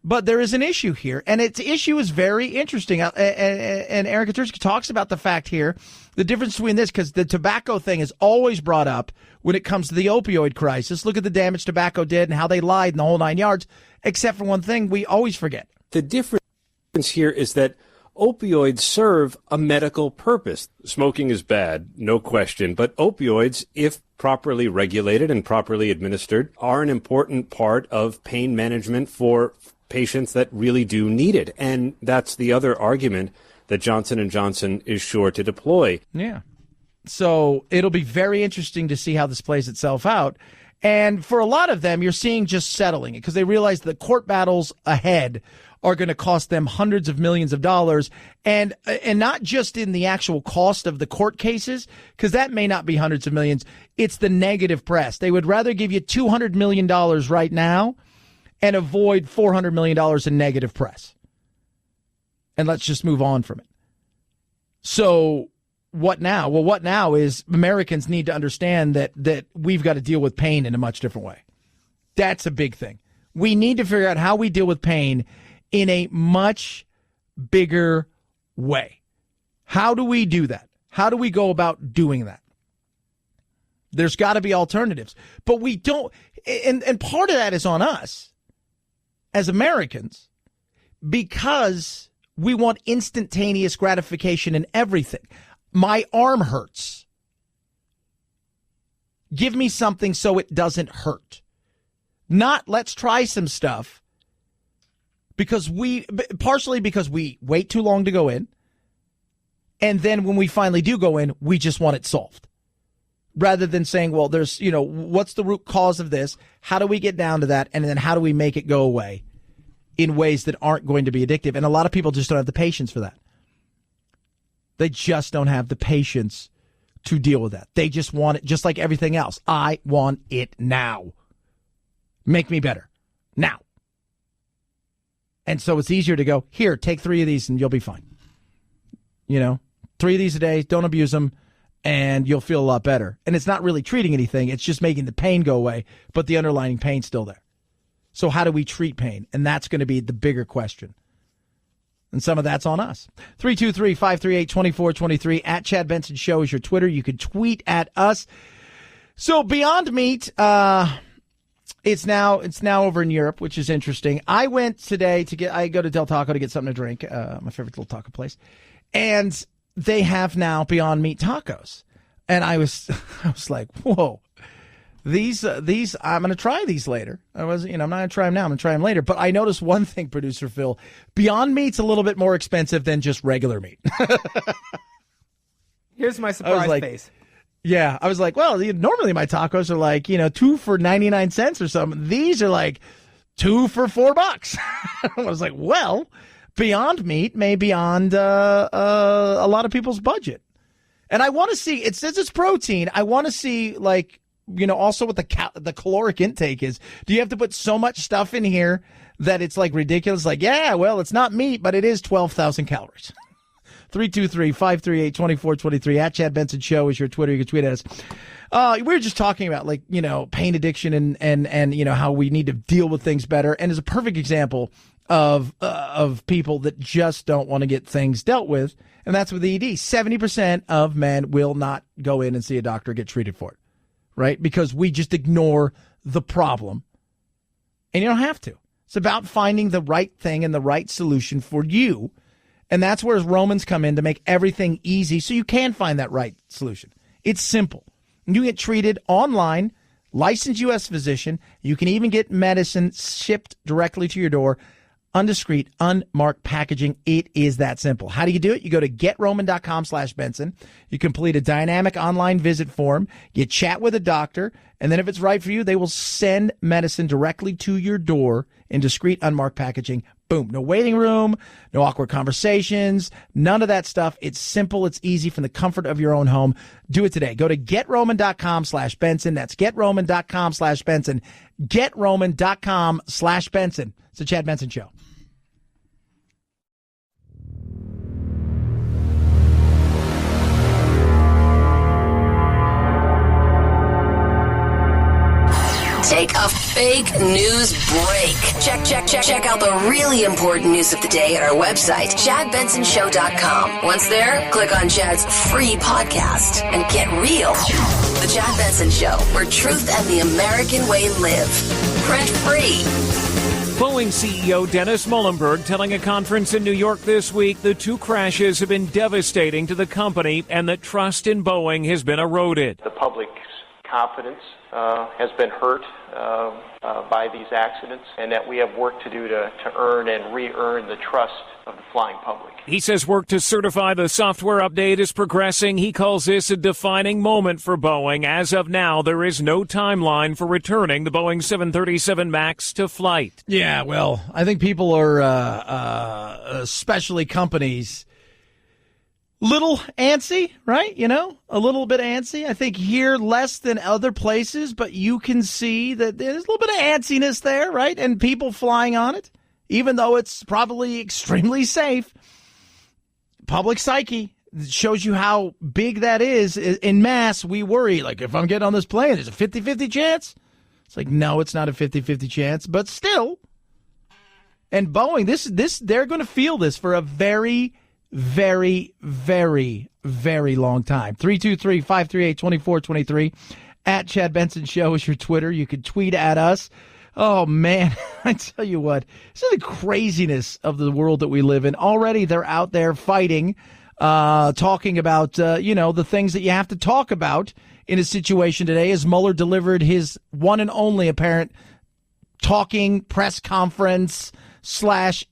But there is an issue here, and its issue is very interesting. And Erica Tursky talks about the fact here, the difference between this, because the tobacco thing is always brought up when it comes to the opioid crisis. Look at the damage tobacco did and how they lied in the whole 9 yards, except for one thing we always forget. The difference here is that opioids serve a medical purpose. Smoking is bad, no question, but opioids, if properly regulated and properly administered, are an important part of pain management for patients that really do need it. And that's the other argument that Johnson & Johnson is sure to deploy. Yeah. So it'll be very interesting to see how this plays itself out. And for a lot of them, you're seeing just settling it because they realize the court battles ahead are going to cost them hundreds of millions of dollars, and not just in the actual cost of the court cases, because that may not be hundreds of millions. It's the negative press. They would rather give you $200 million right now and avoid $400 million in negative press. And let's just move on from it. So what now? Well, what now is Americans need to understand that we've got to deal with pain in a much different way. That's a big thing. We need to figure out how we deal with pain in a much bigger way. How do we do that? How do we go about doing that? There's got to be alternatives. But we don't, and part of that is on us as Americans, because we want instantaneous gratification in everything. My arm hurts. Give me something so it doesn't hurt. Not let's try some stuff partially because we wait too long to go in. And then when we finally do go in, we just want it solved. Rather than saying, well, there's, what's the root cause of this? How do we get down to that? And then how do we make it go away in ways that aren't going to be addictive? And a lot of people just don't have the patience for that. They just don't have the patience to deal with that. They just want it just like everything else. I want it now. Make me better now. And so it's easier to go, here, take 3 of these and you'll be fine. 3 of these a day, don't abuse them, and you'll feel a lot better. And it's not really treating anything. It's just making the pain go away, but the underlying pain's still there. So how do we treat pain? And that's going to be the bigger question. And some of that's on us. 323-538-2423 at Chad Benson Show is your Twitter. You can tweet at us. So Beyond Meat, it's now over in Europe, which is interesting. I went today I go to Del Taco to get something to drink, my favorite little taco place. And they have now Beyond Meat tacos. And I was like, whoa, these, I'm going to try these later. I'm not going to try them now. I'm going to try them later. But I noticed one thing, Producer Phil, Beyond Meat's a little bit more expensive than just regular meat. Here's my surprise face. Yeah. I was like, well, normally my tacos are like, 2 for 99 cents or something. These are like 2 for $4. I was like, well, Beyond Meat may be beyond a lot of people's budget. And I want to see, it says it's protein. I want to see, also what the caloric intake is. Do you have to put so much stuff in here that it's ridiculous? It's not meat, but it is 12,000 calories. 323-538-2423 at Chad Benson Show is your Twitter. You can tweet at us. We were just talking about pain addiction and how we need to deal with things better. And as a perfect example of people that just don't want to get things dealt with, and that's with ED. 70% of men will not go in and see a doctor, get treated for it, right? Because we just ignore the problem. And you don't have to. It's about finding the right thing and the right solution for you. And that's where Romans come in to make everything easy so you can find that right solution. It's simple. You get treated online, licensed U.S. physician. You can even get medicine shipped directly to your door. Undiscreet, unmarked packaging. It is that simple. How do you do it? You go to GetRoman.com/Benson. You complete a dynamic online visit form. You chat with a doctor. And then if it's right for you, they will send medicine directly to your door in discreet, unmarked packaging. Boom. No waiting room, no awkward conversations, none of that stuff. It's simple. It's easy from the comfort of your own home. Do it today. Go to GetRoman.com/Benson. That's GetRoman.com/Benson. GetRoman.com/Benson. It's the Chad Benson Show. Take a fake news break. Check out the really important news of the day at our website, ChadBensonShow.com. Once there, click on Chad's free podcast and get real. The Chad Benson Show, where truth and the American way live. Print free. Boeing CEO Dennis Muhlenberg telling a conference in New York this week the 2 crashes have been devastating to the company and that trust in Boeing has been eroded. The public's confidence has been hurt by these accidents, and that we have work to do to earn and re-earn the trust of the flying public. He says work to certify the software update is progressing. He calls this a defining moment for Boeing. As of now, there is no timeline for returning the Boeing 737 MAX to flight. Yeah, well, I think people are, especially companies, little antsy, right? A little bit antsy. I think here less than other places, but you can see that there's a little bit of antsiness there, right? And people flying on it, even though it's probably extremely safe. Public psyche shows you how big that is. In mass, we worry, if I'm getting on this plane, there's a 50-50 chance. It's no, it's not a 50-50 chance, but still. And Boeing, this they're going to feel this for a very, very, very, very long time. 323-538-2423 at Chad Benson Show is your Twitter. You can tweet at us. Oh, man, I tell you what, this is the craziness of the world that we live in. Already they're out there fighting talking about, the things that you have to talk about in a situation today as Mueller delivered his one and only apparent talking press conference /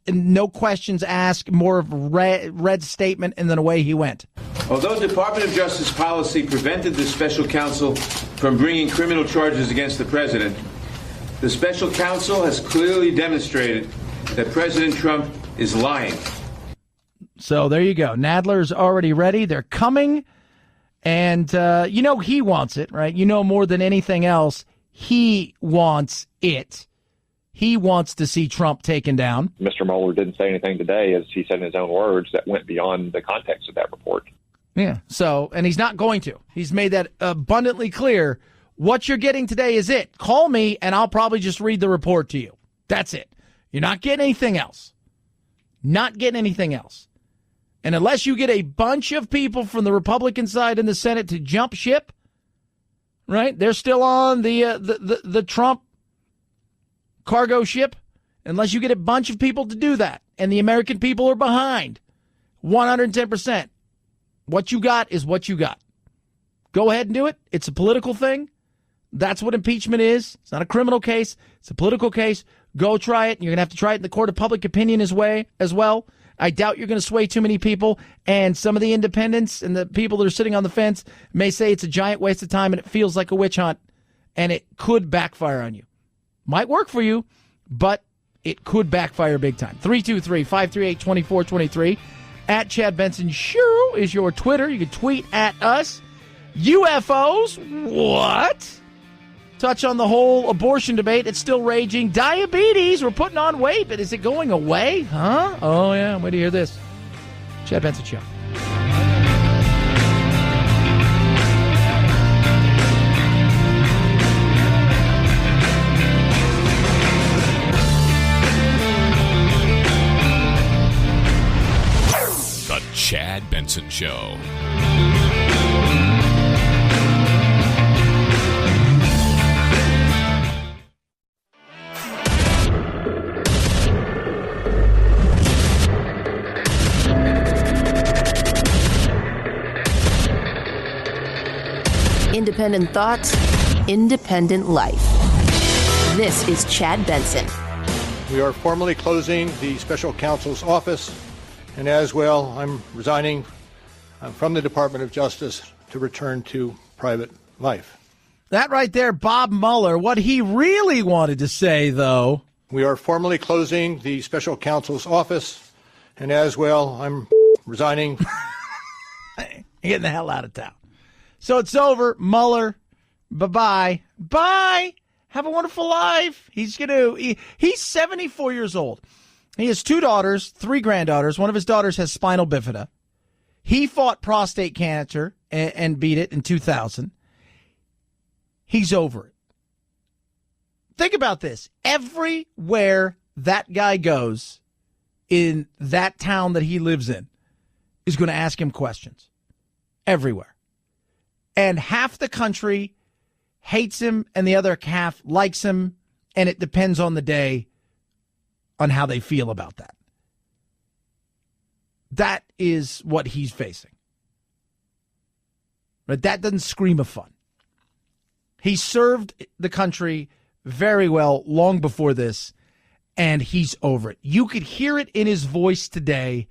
no questions asked, more of a read statement, and then away he went. Although Department of Justice policy prevented the special counsel from bringing criminal charges against the president, the special counsel has clearly demonstrated that President Trump is lying. So there you go. Nadler's already ready. They're coming. And, he wants it, right? More than anything else, he wants it. He wants to see Trump taken down. Mr. Mueller didn't say anything today, as he said in his own words, that went beyond the context of that report. Yeah. So, and he's not going to. He's made that abundantly clear. What you're getting today is it. Call me and I'll probably just read the report to you. That's it. You're not getting anything else. Not getting anything else. And unless you get a bunch of people from the Republican side in the Senate to jump ship, right? They're still on the Trump cargo ship. Unless you get a bunch of people to do that, and the American people are behind 110%. What you got is what you got. Go ahead and do it. It's a political thing. That's what impeachment is. It's not a criminal case. It's a political case. Go try it. You're going to have to try it in the court of public opinion as well. I doubt you're going to sway too many people, and some of the independents and the people that are sitting on the fence may say it's a giant waste of time and it feels like a witch hunt, and it could backfire on you. Might work for you, but it could backfire big time. 323-538-2423. At Chad Benson Show is your Twitter. You can tweet at us. UFOs? What? Touch on the whole abortion debate. It's still raging. Diabetes. We're putting on weight, but is it going away? Huh? Oh, yeah. Wait to hear this. Chad Benson Show. The Chad Benson Show. Independent thoughts, independent life. This is Chad Benson. We are formally closing the special counsel's office, and as well, I'm resigning from the Department of Justice to return to private life. That right there, Bob Mueller. What he really wanted to say, though. We are formally closing the special counsel's office, and as well, I'm resigning. Getting the hell out of town. So it's over. Mueller, bye-bye. Bye. Have a wonderful life. He's 74 years old. He has 2 daughters, 3 granddaughters. One of his daughters has spinal bifida. He fought prostate cancer and beat it in 2000. He's over it. Think about this. Everywhere that guy goes in that town that he lives in is going to ask him questions. Everywhere. And half the country hates him and the other half likes him, and it depends on the day on how they feel about that. That is what he's facing. But that doesn't scream of fun. He served the country very well long before this, and he's over it. You could hear it in his voice today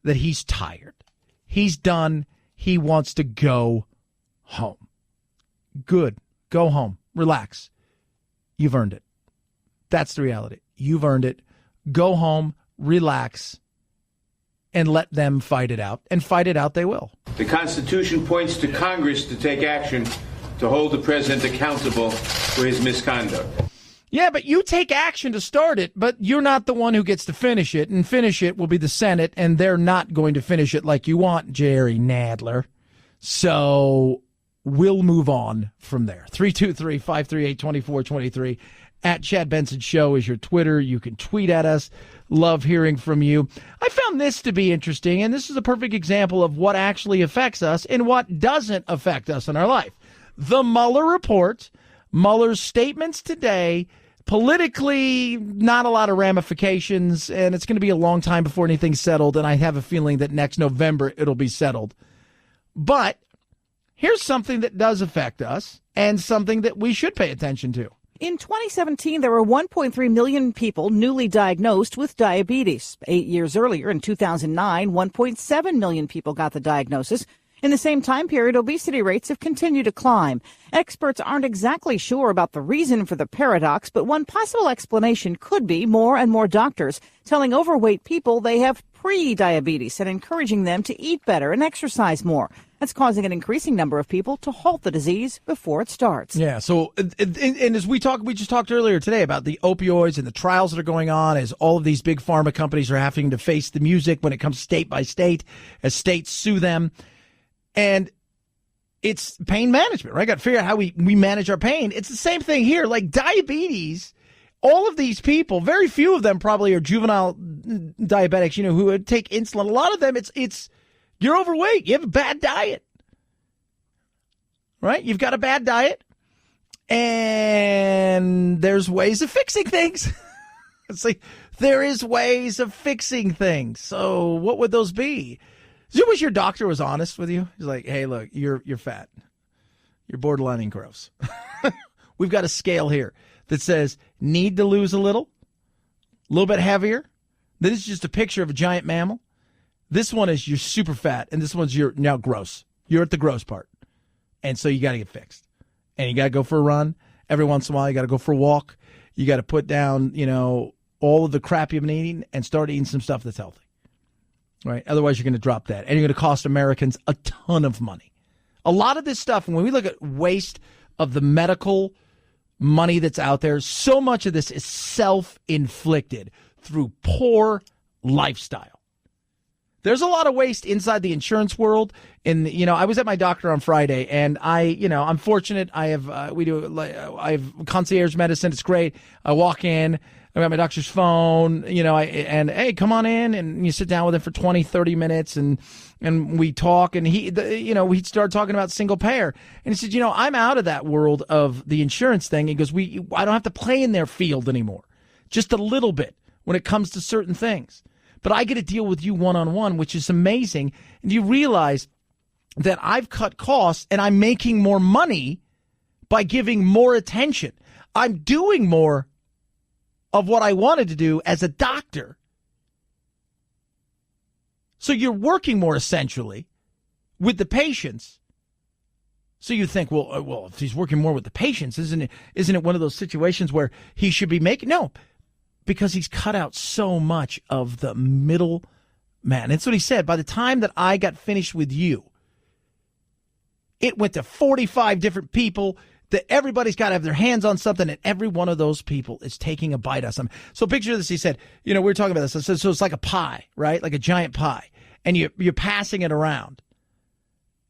that he's tired. He's done. He wants to go home. Good. Go home. Relax. You've earned it. That's the reality. You've earned it. Go home, relax, and let them fight it out. And fight it out they will. The Constitution points to Congress to take action to hold the president accountable for his misconduct. Yeah, but you take action to start it, but you're not the one who gets to finish it, and finish it will be the Senate, and they're not going to finish it like you want, Jerry Nadler. So we'll move on from there. 323-538-2423. At Chad Benson Show is your Twitter. You can tweet at us. Love hearing from you. I found this to be interesting, and this is a perfect example of what actually affects us and what doesn't affect us in our life. The Mueller report, Mueller's statements today, Politically, not a lot of ramifications, and it's going to be a long time before anything's settled, and I have a feeling that next November it'll be settled. But here's something that does affect us and something that we should pay attention to. In 2017, there were 1.3 million people newly diagnosed with diabetes. 8 years earlier, in 2009, 1.7 million people got the diagnosis. In the same time period, obesity rates have continued to climb. Experts aren't exactly sure about the reason for the paradox, but one possible explanation could be more and more doctors telling overweight people they have pre-diabetes and encouraging them to eat better and exercise more. That's causing an increasing number of people to halt the disease before it starts. Yeah, so, and as we just talked earlier today about the opioids and the trials that are going on, as all of these big pharma companies are having to face the music when it comes state by state, as states sue them. And it's pain management, right? Got to figure out how we manage our pain. It's the same thing here. Like diabetes, all of these people, very few of them probably are juvenile diabetics, who would take insulin. A lot of them, it's you're overweight. You have a bad diet, right? You've got a bad diet, and there's ways of fixing things. It's like there is ways of fixing things. So what would those be? Do you wish your doctor was honest with you? He's like, hey, look, you're fat. You're borderlining gross. We've got a scale here that says need to lose a little bit heavier. This is just a picture of a giant mammal. This one is you're super fat, and this one's you're now gross. You're at the gross part. And so you got to get fixed. And you got to go for a run. Every once in a while, you got to go for a walk. You got to put down, all of the crap you've been eating and start eating some stuff that's healthy. Right? Otherwise, you're going to drop that. And you're going to cost Americans a ton of money. A lot of this stuff, when we look at waste of the medical money that's out there, so much of this is self-inflicted through poor lifestyle. There's a lot of waste inside the insurance world. I was at my doctor on Friday, and I'm fortunate. I have concierge medicine. It's great. I walk in. I got my doctor's phone, and hey, come on in, and you sit down with him for 20, 30 minutes, and we talk, and he started talking about single payer, and he said, I'm out of that world of the insurance thing. He goes, I don't have to play in their field anymore, just a little bit when it comes to certain things, but I get to deal with you one-on-one, which is amazing, and you realize that I've cut costs, and I'm making more money by giving more attention. I'm doing more of what I wanted to do as a doctor. So you're working more essentially with the patients. So you think, well, if he's working more with the patients, isn't it one of those situations where he should be making? No, because he's cut out so much of the middle man. That's what he said. By the time that I got finished with you, it went to 45 different people. That everybody's got to have their hands on something, and every one of those people is taking a bite of something. So picture this. He said, we were talking about this. So it's like a pie, right? Like a giant pie. And you're passing it around.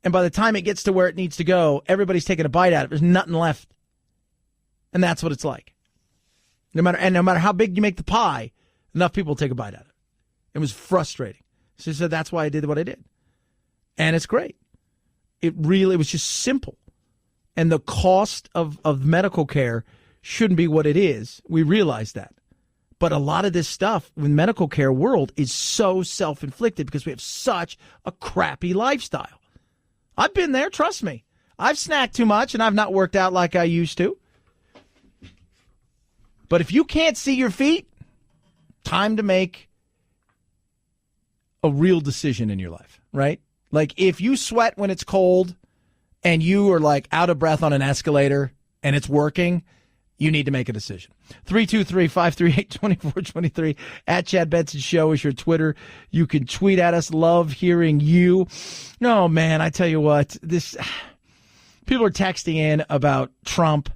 And by the time it gets to where it needs to go, everybody's taking a bite out of it. There's nothing left. And that's what it's like. No matter how big you make the pie, enough people take a bite out of it. It was frustrating. So he said, that's why I did what I did. And it's great. It was just simple. And the cost of medical care shouldn't be what it is. We realize that. But a lot of this stuff in the medical care world is so self-inflicted because we have such a crappy lifestyle. I've been there, trust me. I've snacked too much, and I've not worked out like I used to. But if you can't see your feet, time to make a real decision in your life, right? Like if you sweat when it's cold, and you are like out of breath on an escalator and it's working, you need to make a decision. 323-538-2423 at Chad Benson Show is your Twitter. You can tweet at us. Love hearing you. No, man, I tell you what, people are texting in about Trump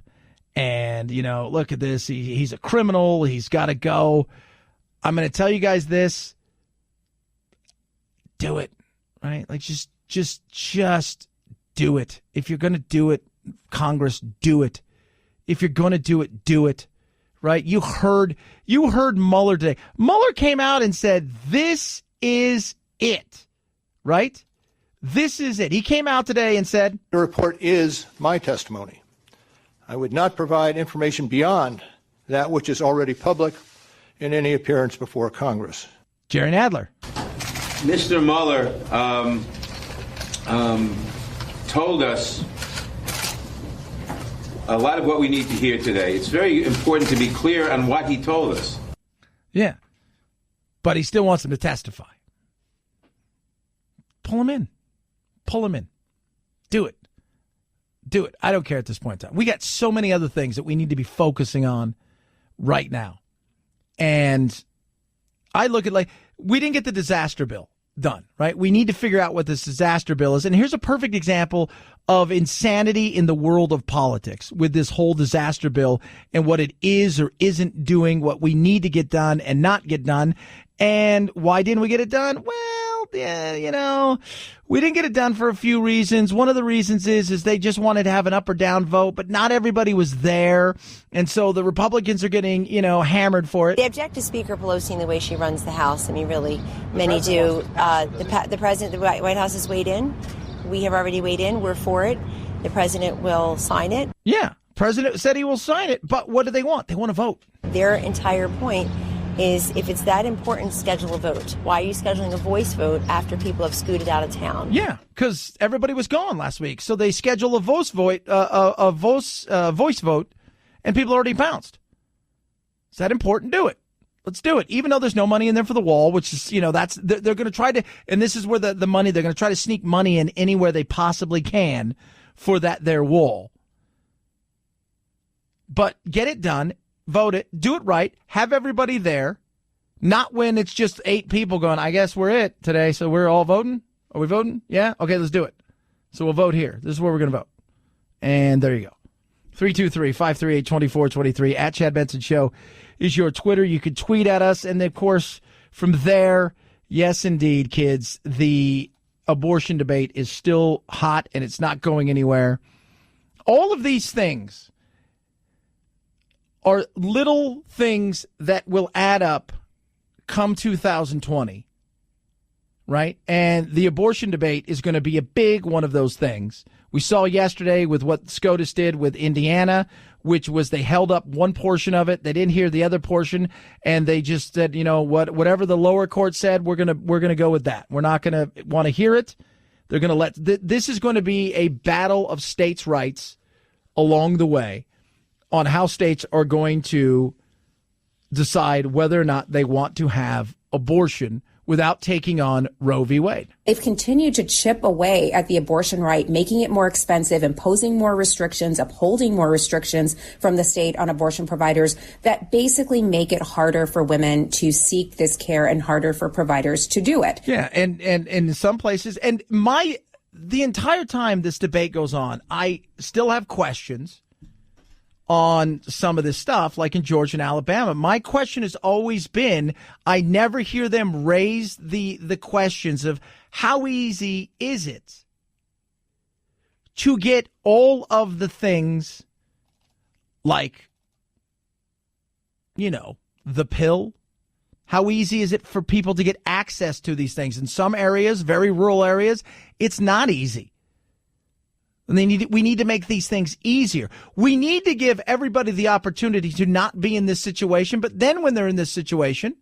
and, look at this. He's a criminal. He's got to go. I'm going to tell you guys this. Do it, right? Like just do it. If you're going to do it, Congress, do it. If you're going to do it, right? You heard Mueller today. Mueller came out and said, this is it, right? This is it. He came out today and said, the report is my testimony. I would not provide information beyond that which is already public in any appearance before Congress. Jerry Nadler. Mr. Mueller told us a lot of what we need to hear today. It's very important to be clear on what he told us. Yeah. But he still wants him to testify. Pull him in. Pull him in. Do it. Do it. I don't care at this point in time. We got so many other things that we need to be focusing on right now. And I look at, like, we didn't get the disaster bill done, right? We need to figure out what this disaster bill is. And here's a perfect example of insanity in the world of politics with this whole disaster bill and what it is or isn't doing, what we need to get done and not get done. And why didn't we get it done? Well, yeah, you know, we didn't get it done for a few reasons. One of the reasons is they just wanted to have an up or down vote, but not everybody was there. And so the Republicans are getting, you know, hammered for it. They object to Speaker Pelosi and the way she runs the House. I mean, really, many do. The president, the White House has weighed in. We have already weighed in. We're for it. The president will sign it. Yeah, president said he will sign it. But what do they want? They want to vote. Their entire point is, if it's that important, schedule a vote. Why are you scheduling a voice vote after people have scooted out of town? Yeah, because everybody was gone last week, so they schedule a voice vote, voice vote, and people already bounced. Is that important? Do it. Let's do it. Even though there's no money in there for the wall, which is, you know, that's they're going to try to, and this is where the money, they're going to try to sneak money in anywhere they possibly can for their wall. But get it done. Vote it, do it right, have everybody there, not when it's just 8 people going, I guess we're it today, so we're all voting? Are we voting? Yeah? Okay, let's do it. So we'll vote here. This is where we're going to vote. And there you go. 323-538-2423 at Chad Benson Show is your Twitter. You can tweet at us. And, of course, from there, yes, indeed, kids, the abortion debate is still hot and it's not going anywhere. All of these things are little things that will add up come 2020, right? And the abortion debate is going to be a big one of those things. We saw yesterday with what SCOTUS did with Indiana, which was they held up one portion of it. They didn't hear the other portion, and they just said, you know, whatever the lower court said, we're gonna go with that. We're not going to want to hear it. They're going to let this is going to be a battle of states' rights along the way, on how states are going to decide whether or not they want to have abortion without taking on Roe v. Wade. They've continued to chip away at the abortion right, making it more expensive, imposing more restrictions, upholding more restrictions from the state on abortion providers that basically make it harder for women to seek this care and harder for providers to do it. Yeah, and in some places, and the entire time this debate goes on, I still have questions on some of this stuff, like in Georgia and Alabama. My question has always been, I never hear them raise the questions of how easy is it to get all of the things like, you know, the pill. How easy is it for people to get access to these things? In some areas, very rural areas, it's not easy. And we need to make these things easier. We need to give everybody the opportunity to not be in this situation. But then when they're in this situation,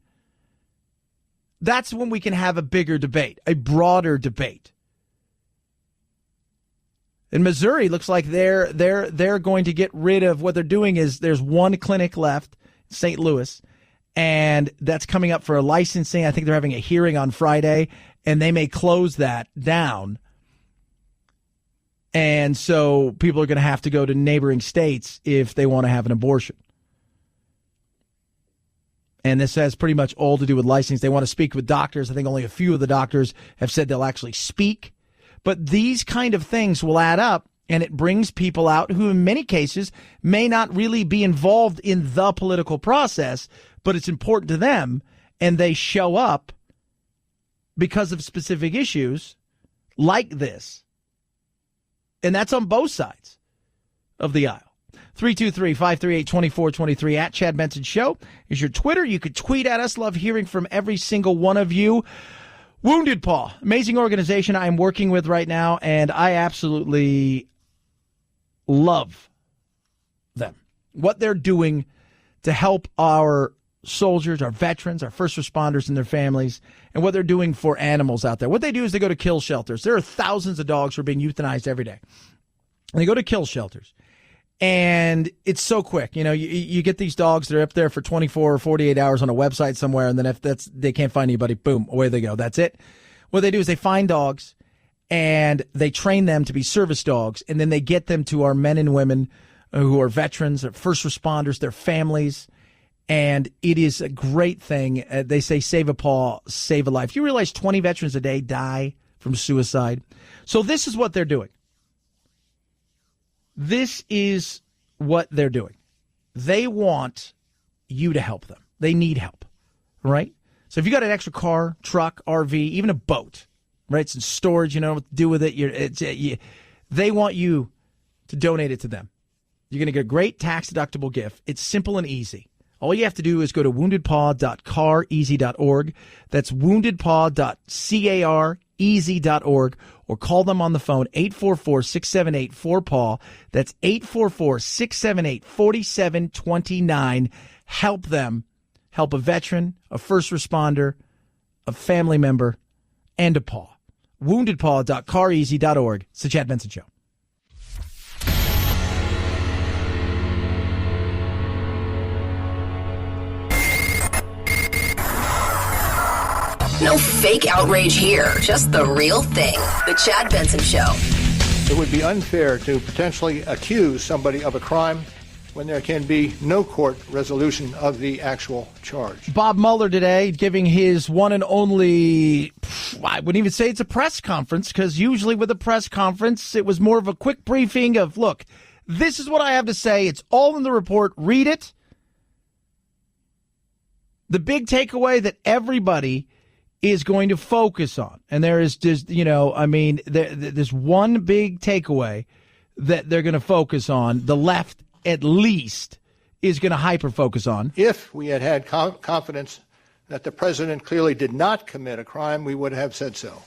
that's when we can have a bigger debate, a broader debate. In Missouri, looks like they're going to get rid of, what they're doing is there's one clinic left, St. Louis, and that's coming up for a licensing. I think they're having a hearing on Friday, and they may close that down. And so people are going to have to go to neighboring states if they want to have an abortion. And this has pretty much all to do with licensing. They want to speak with doctors. I think only a few of the doctors have said they'll actually speak. But these kind of things will add up, and it brings people out who in many cases may not really be involved in the political process, but it's important to them, and they show up because of specific issues like this. And that's on both sides of the aisle. 323-538-2423 at Chad Benson Show is your Twitter. You could tweet at us. Love hearing from every single one of you. Wounded Paw, amazing organization I'm working with right now, and I absolutely love them. What they're doing to help our soldiers, our veterans, our first responders and their families, and what they're doing for animals out there. What they do is they go to kill shelters. There are thousands of dogs who are being euthanized every day. And they go to kill shelters. And it's so quick. You know, you get these dogs, they're up there for 24 or 48 hours on a website somewhere, and then if they can't find anybody, boom, away they go. That's it. What they do is they find dogs, and they train them to be service dogs, and then they get them to our men and women who are veterans, first responders, their families. And it is a great thing. They say save a paw, save a life. You realize 20 veterans a day die from suicide? So this is what they're doing. This is what they're doing. They want you to help them. They need help, right? So if you got an extra car, truck, RV, even a boat, right? It's in storage, you know what to do with it. They want you to donate it to them. You're going to get a great tax-deductible gift. It's simple and easy. All you have to do is go to woundedpaw.careasy.org. That's woundedpaw.careasy.org, or call them on the phone, 844-678-4PAW. That's 844-678-4729. Help them. Help a veteran, a first responder, a family member, and a paw. Woundedpaw.careasy.org. It's the Chad Benson Show. No fake outrage here, just the real thing. The Chad Benson Show. It would be unfair to potentially accuse somebody of a crime when there can be no court resolution of the actual charge. Bob Mueller today giving his one and only, I wouldn't even say it's a press conference, because usually with a press conference, it was more of a quick briefing of, look, this is what I have to say. It's all in the report. Read it. The big takeaway that everybody is going to focus on, and there is just, there's one big takeaway that they're going to focus on. The left, at least, is going to hyper-focus on. If we had confidence that the president clearly did not commit a crime, we would have said so.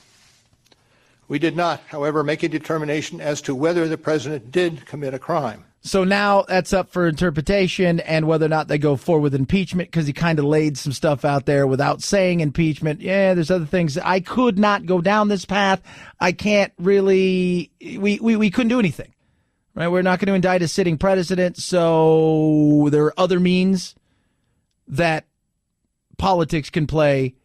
We did not, however, make a determination as to whether the president did commit a crime. So now that's up for interpretation, and whether or not they go forward with impeachment, because he kind of laid some stuff out there without saying impeachment. Yeah, there's other things. I could not go down this path. I can't really, we couldn't do anything, right? We're not going to indict a sitting president. So there are other means that politics can play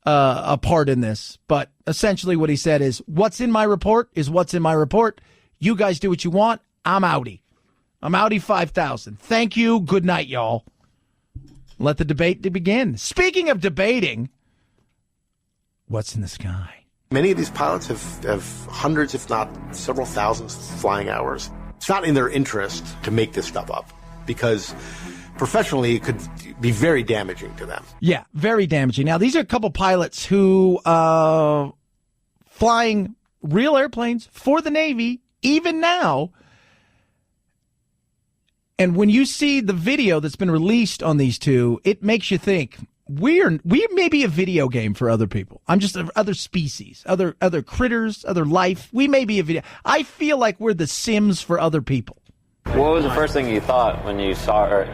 a part in this. But essentially what he said is, what's in my report is what's in my report. You guys do what you want. I'm outie. I'm outie 5,000. Thank you. Good night, y'all. Let the debate begin. Speaking of debating, what's in the sky? Many of these pilots have hundreds, if not several thousands flying hours. It's not in their interest to make this stuff up, because professionally it could be very damaging to them. Yeah, very damaging. Now, these are a couple pilots who flying real airplanes for the Navy, even now. And when you see the video that's been released on these two, it makes you think we may be a video game for other people. I'm just other species, other critters, other life. We may be a video. I feel like we're the Sims for other people. What was the first thing you thought when you saw her?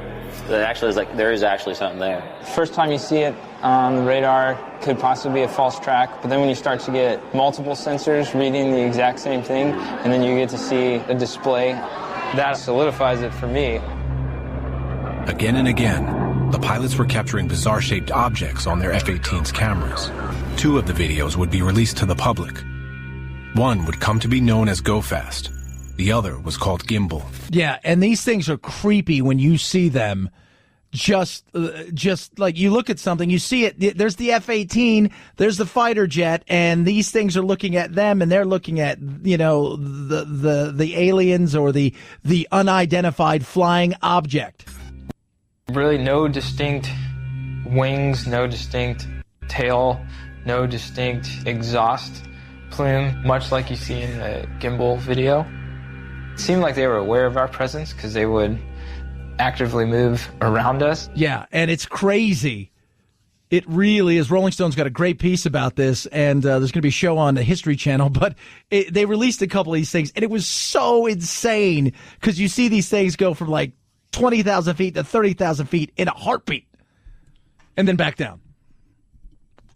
That actually is like, there is actually something there. First time you see it on the radar could possibly be a false track, but then when you start to get multiple sensors reading the exact same thing, and then you get to see a display, that solidifies it for me. Again and again, the pilots were capturing bizarre-shaped objects on their F-18's cameras. 2 of the videos would be released to the public. One would come to be known as Go Fast. The other was called Gimbal. Yeah, and these things are creepy when you see them. Just like you look at something, you see it. There's the F-18, there's the fighter jet, and these things are looking at them, and they're looking at the aliens or the unidentified flying object. Really, no distinct wings, no distinct tail, no distinct exhaust plume, much like you see in the gimbal video. It seemed like they were aware of our presence because they would actively move around us. Yeah, and it's crazy. It really is. Rolling Stone's got a great piece about this, and there's going to be a show on the History Channel, but they released a couple of these things, and it was so insane because you see these things go from like 20,000 feet to 30,000 feet in a heartbeat. And then back down.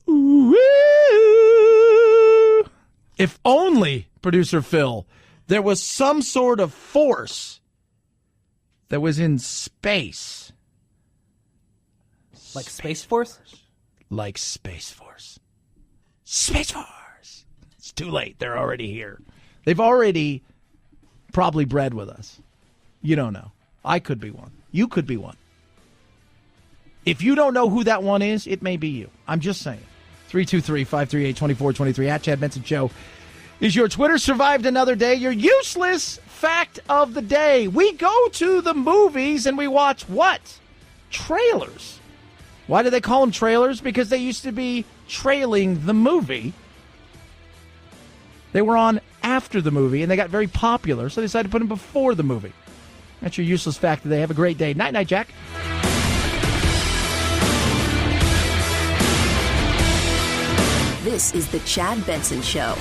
Ooh. If only, producer Phil, there was some sort of force that was in space. Like Space Force? Like Space Force. Space Force! It's too late. They're already here. They've already probably bred with us. You don't know. I could be one. You could be one. If you don't know who that one is, it may be you. I'm just saying. 323-538-2423 at Chad Benson Show is your Twitter. Survived another day. Your useless fact of the day. We go to the movies and we watch what? Trailers. Why do they call them trailers? Because they used to be trailing the movie. They were on after the movie and they got very popular, so they decided to put them before the movie. That's your useless fact today. Have a great day. Night-night, Jack. This is the Chad Benson Show.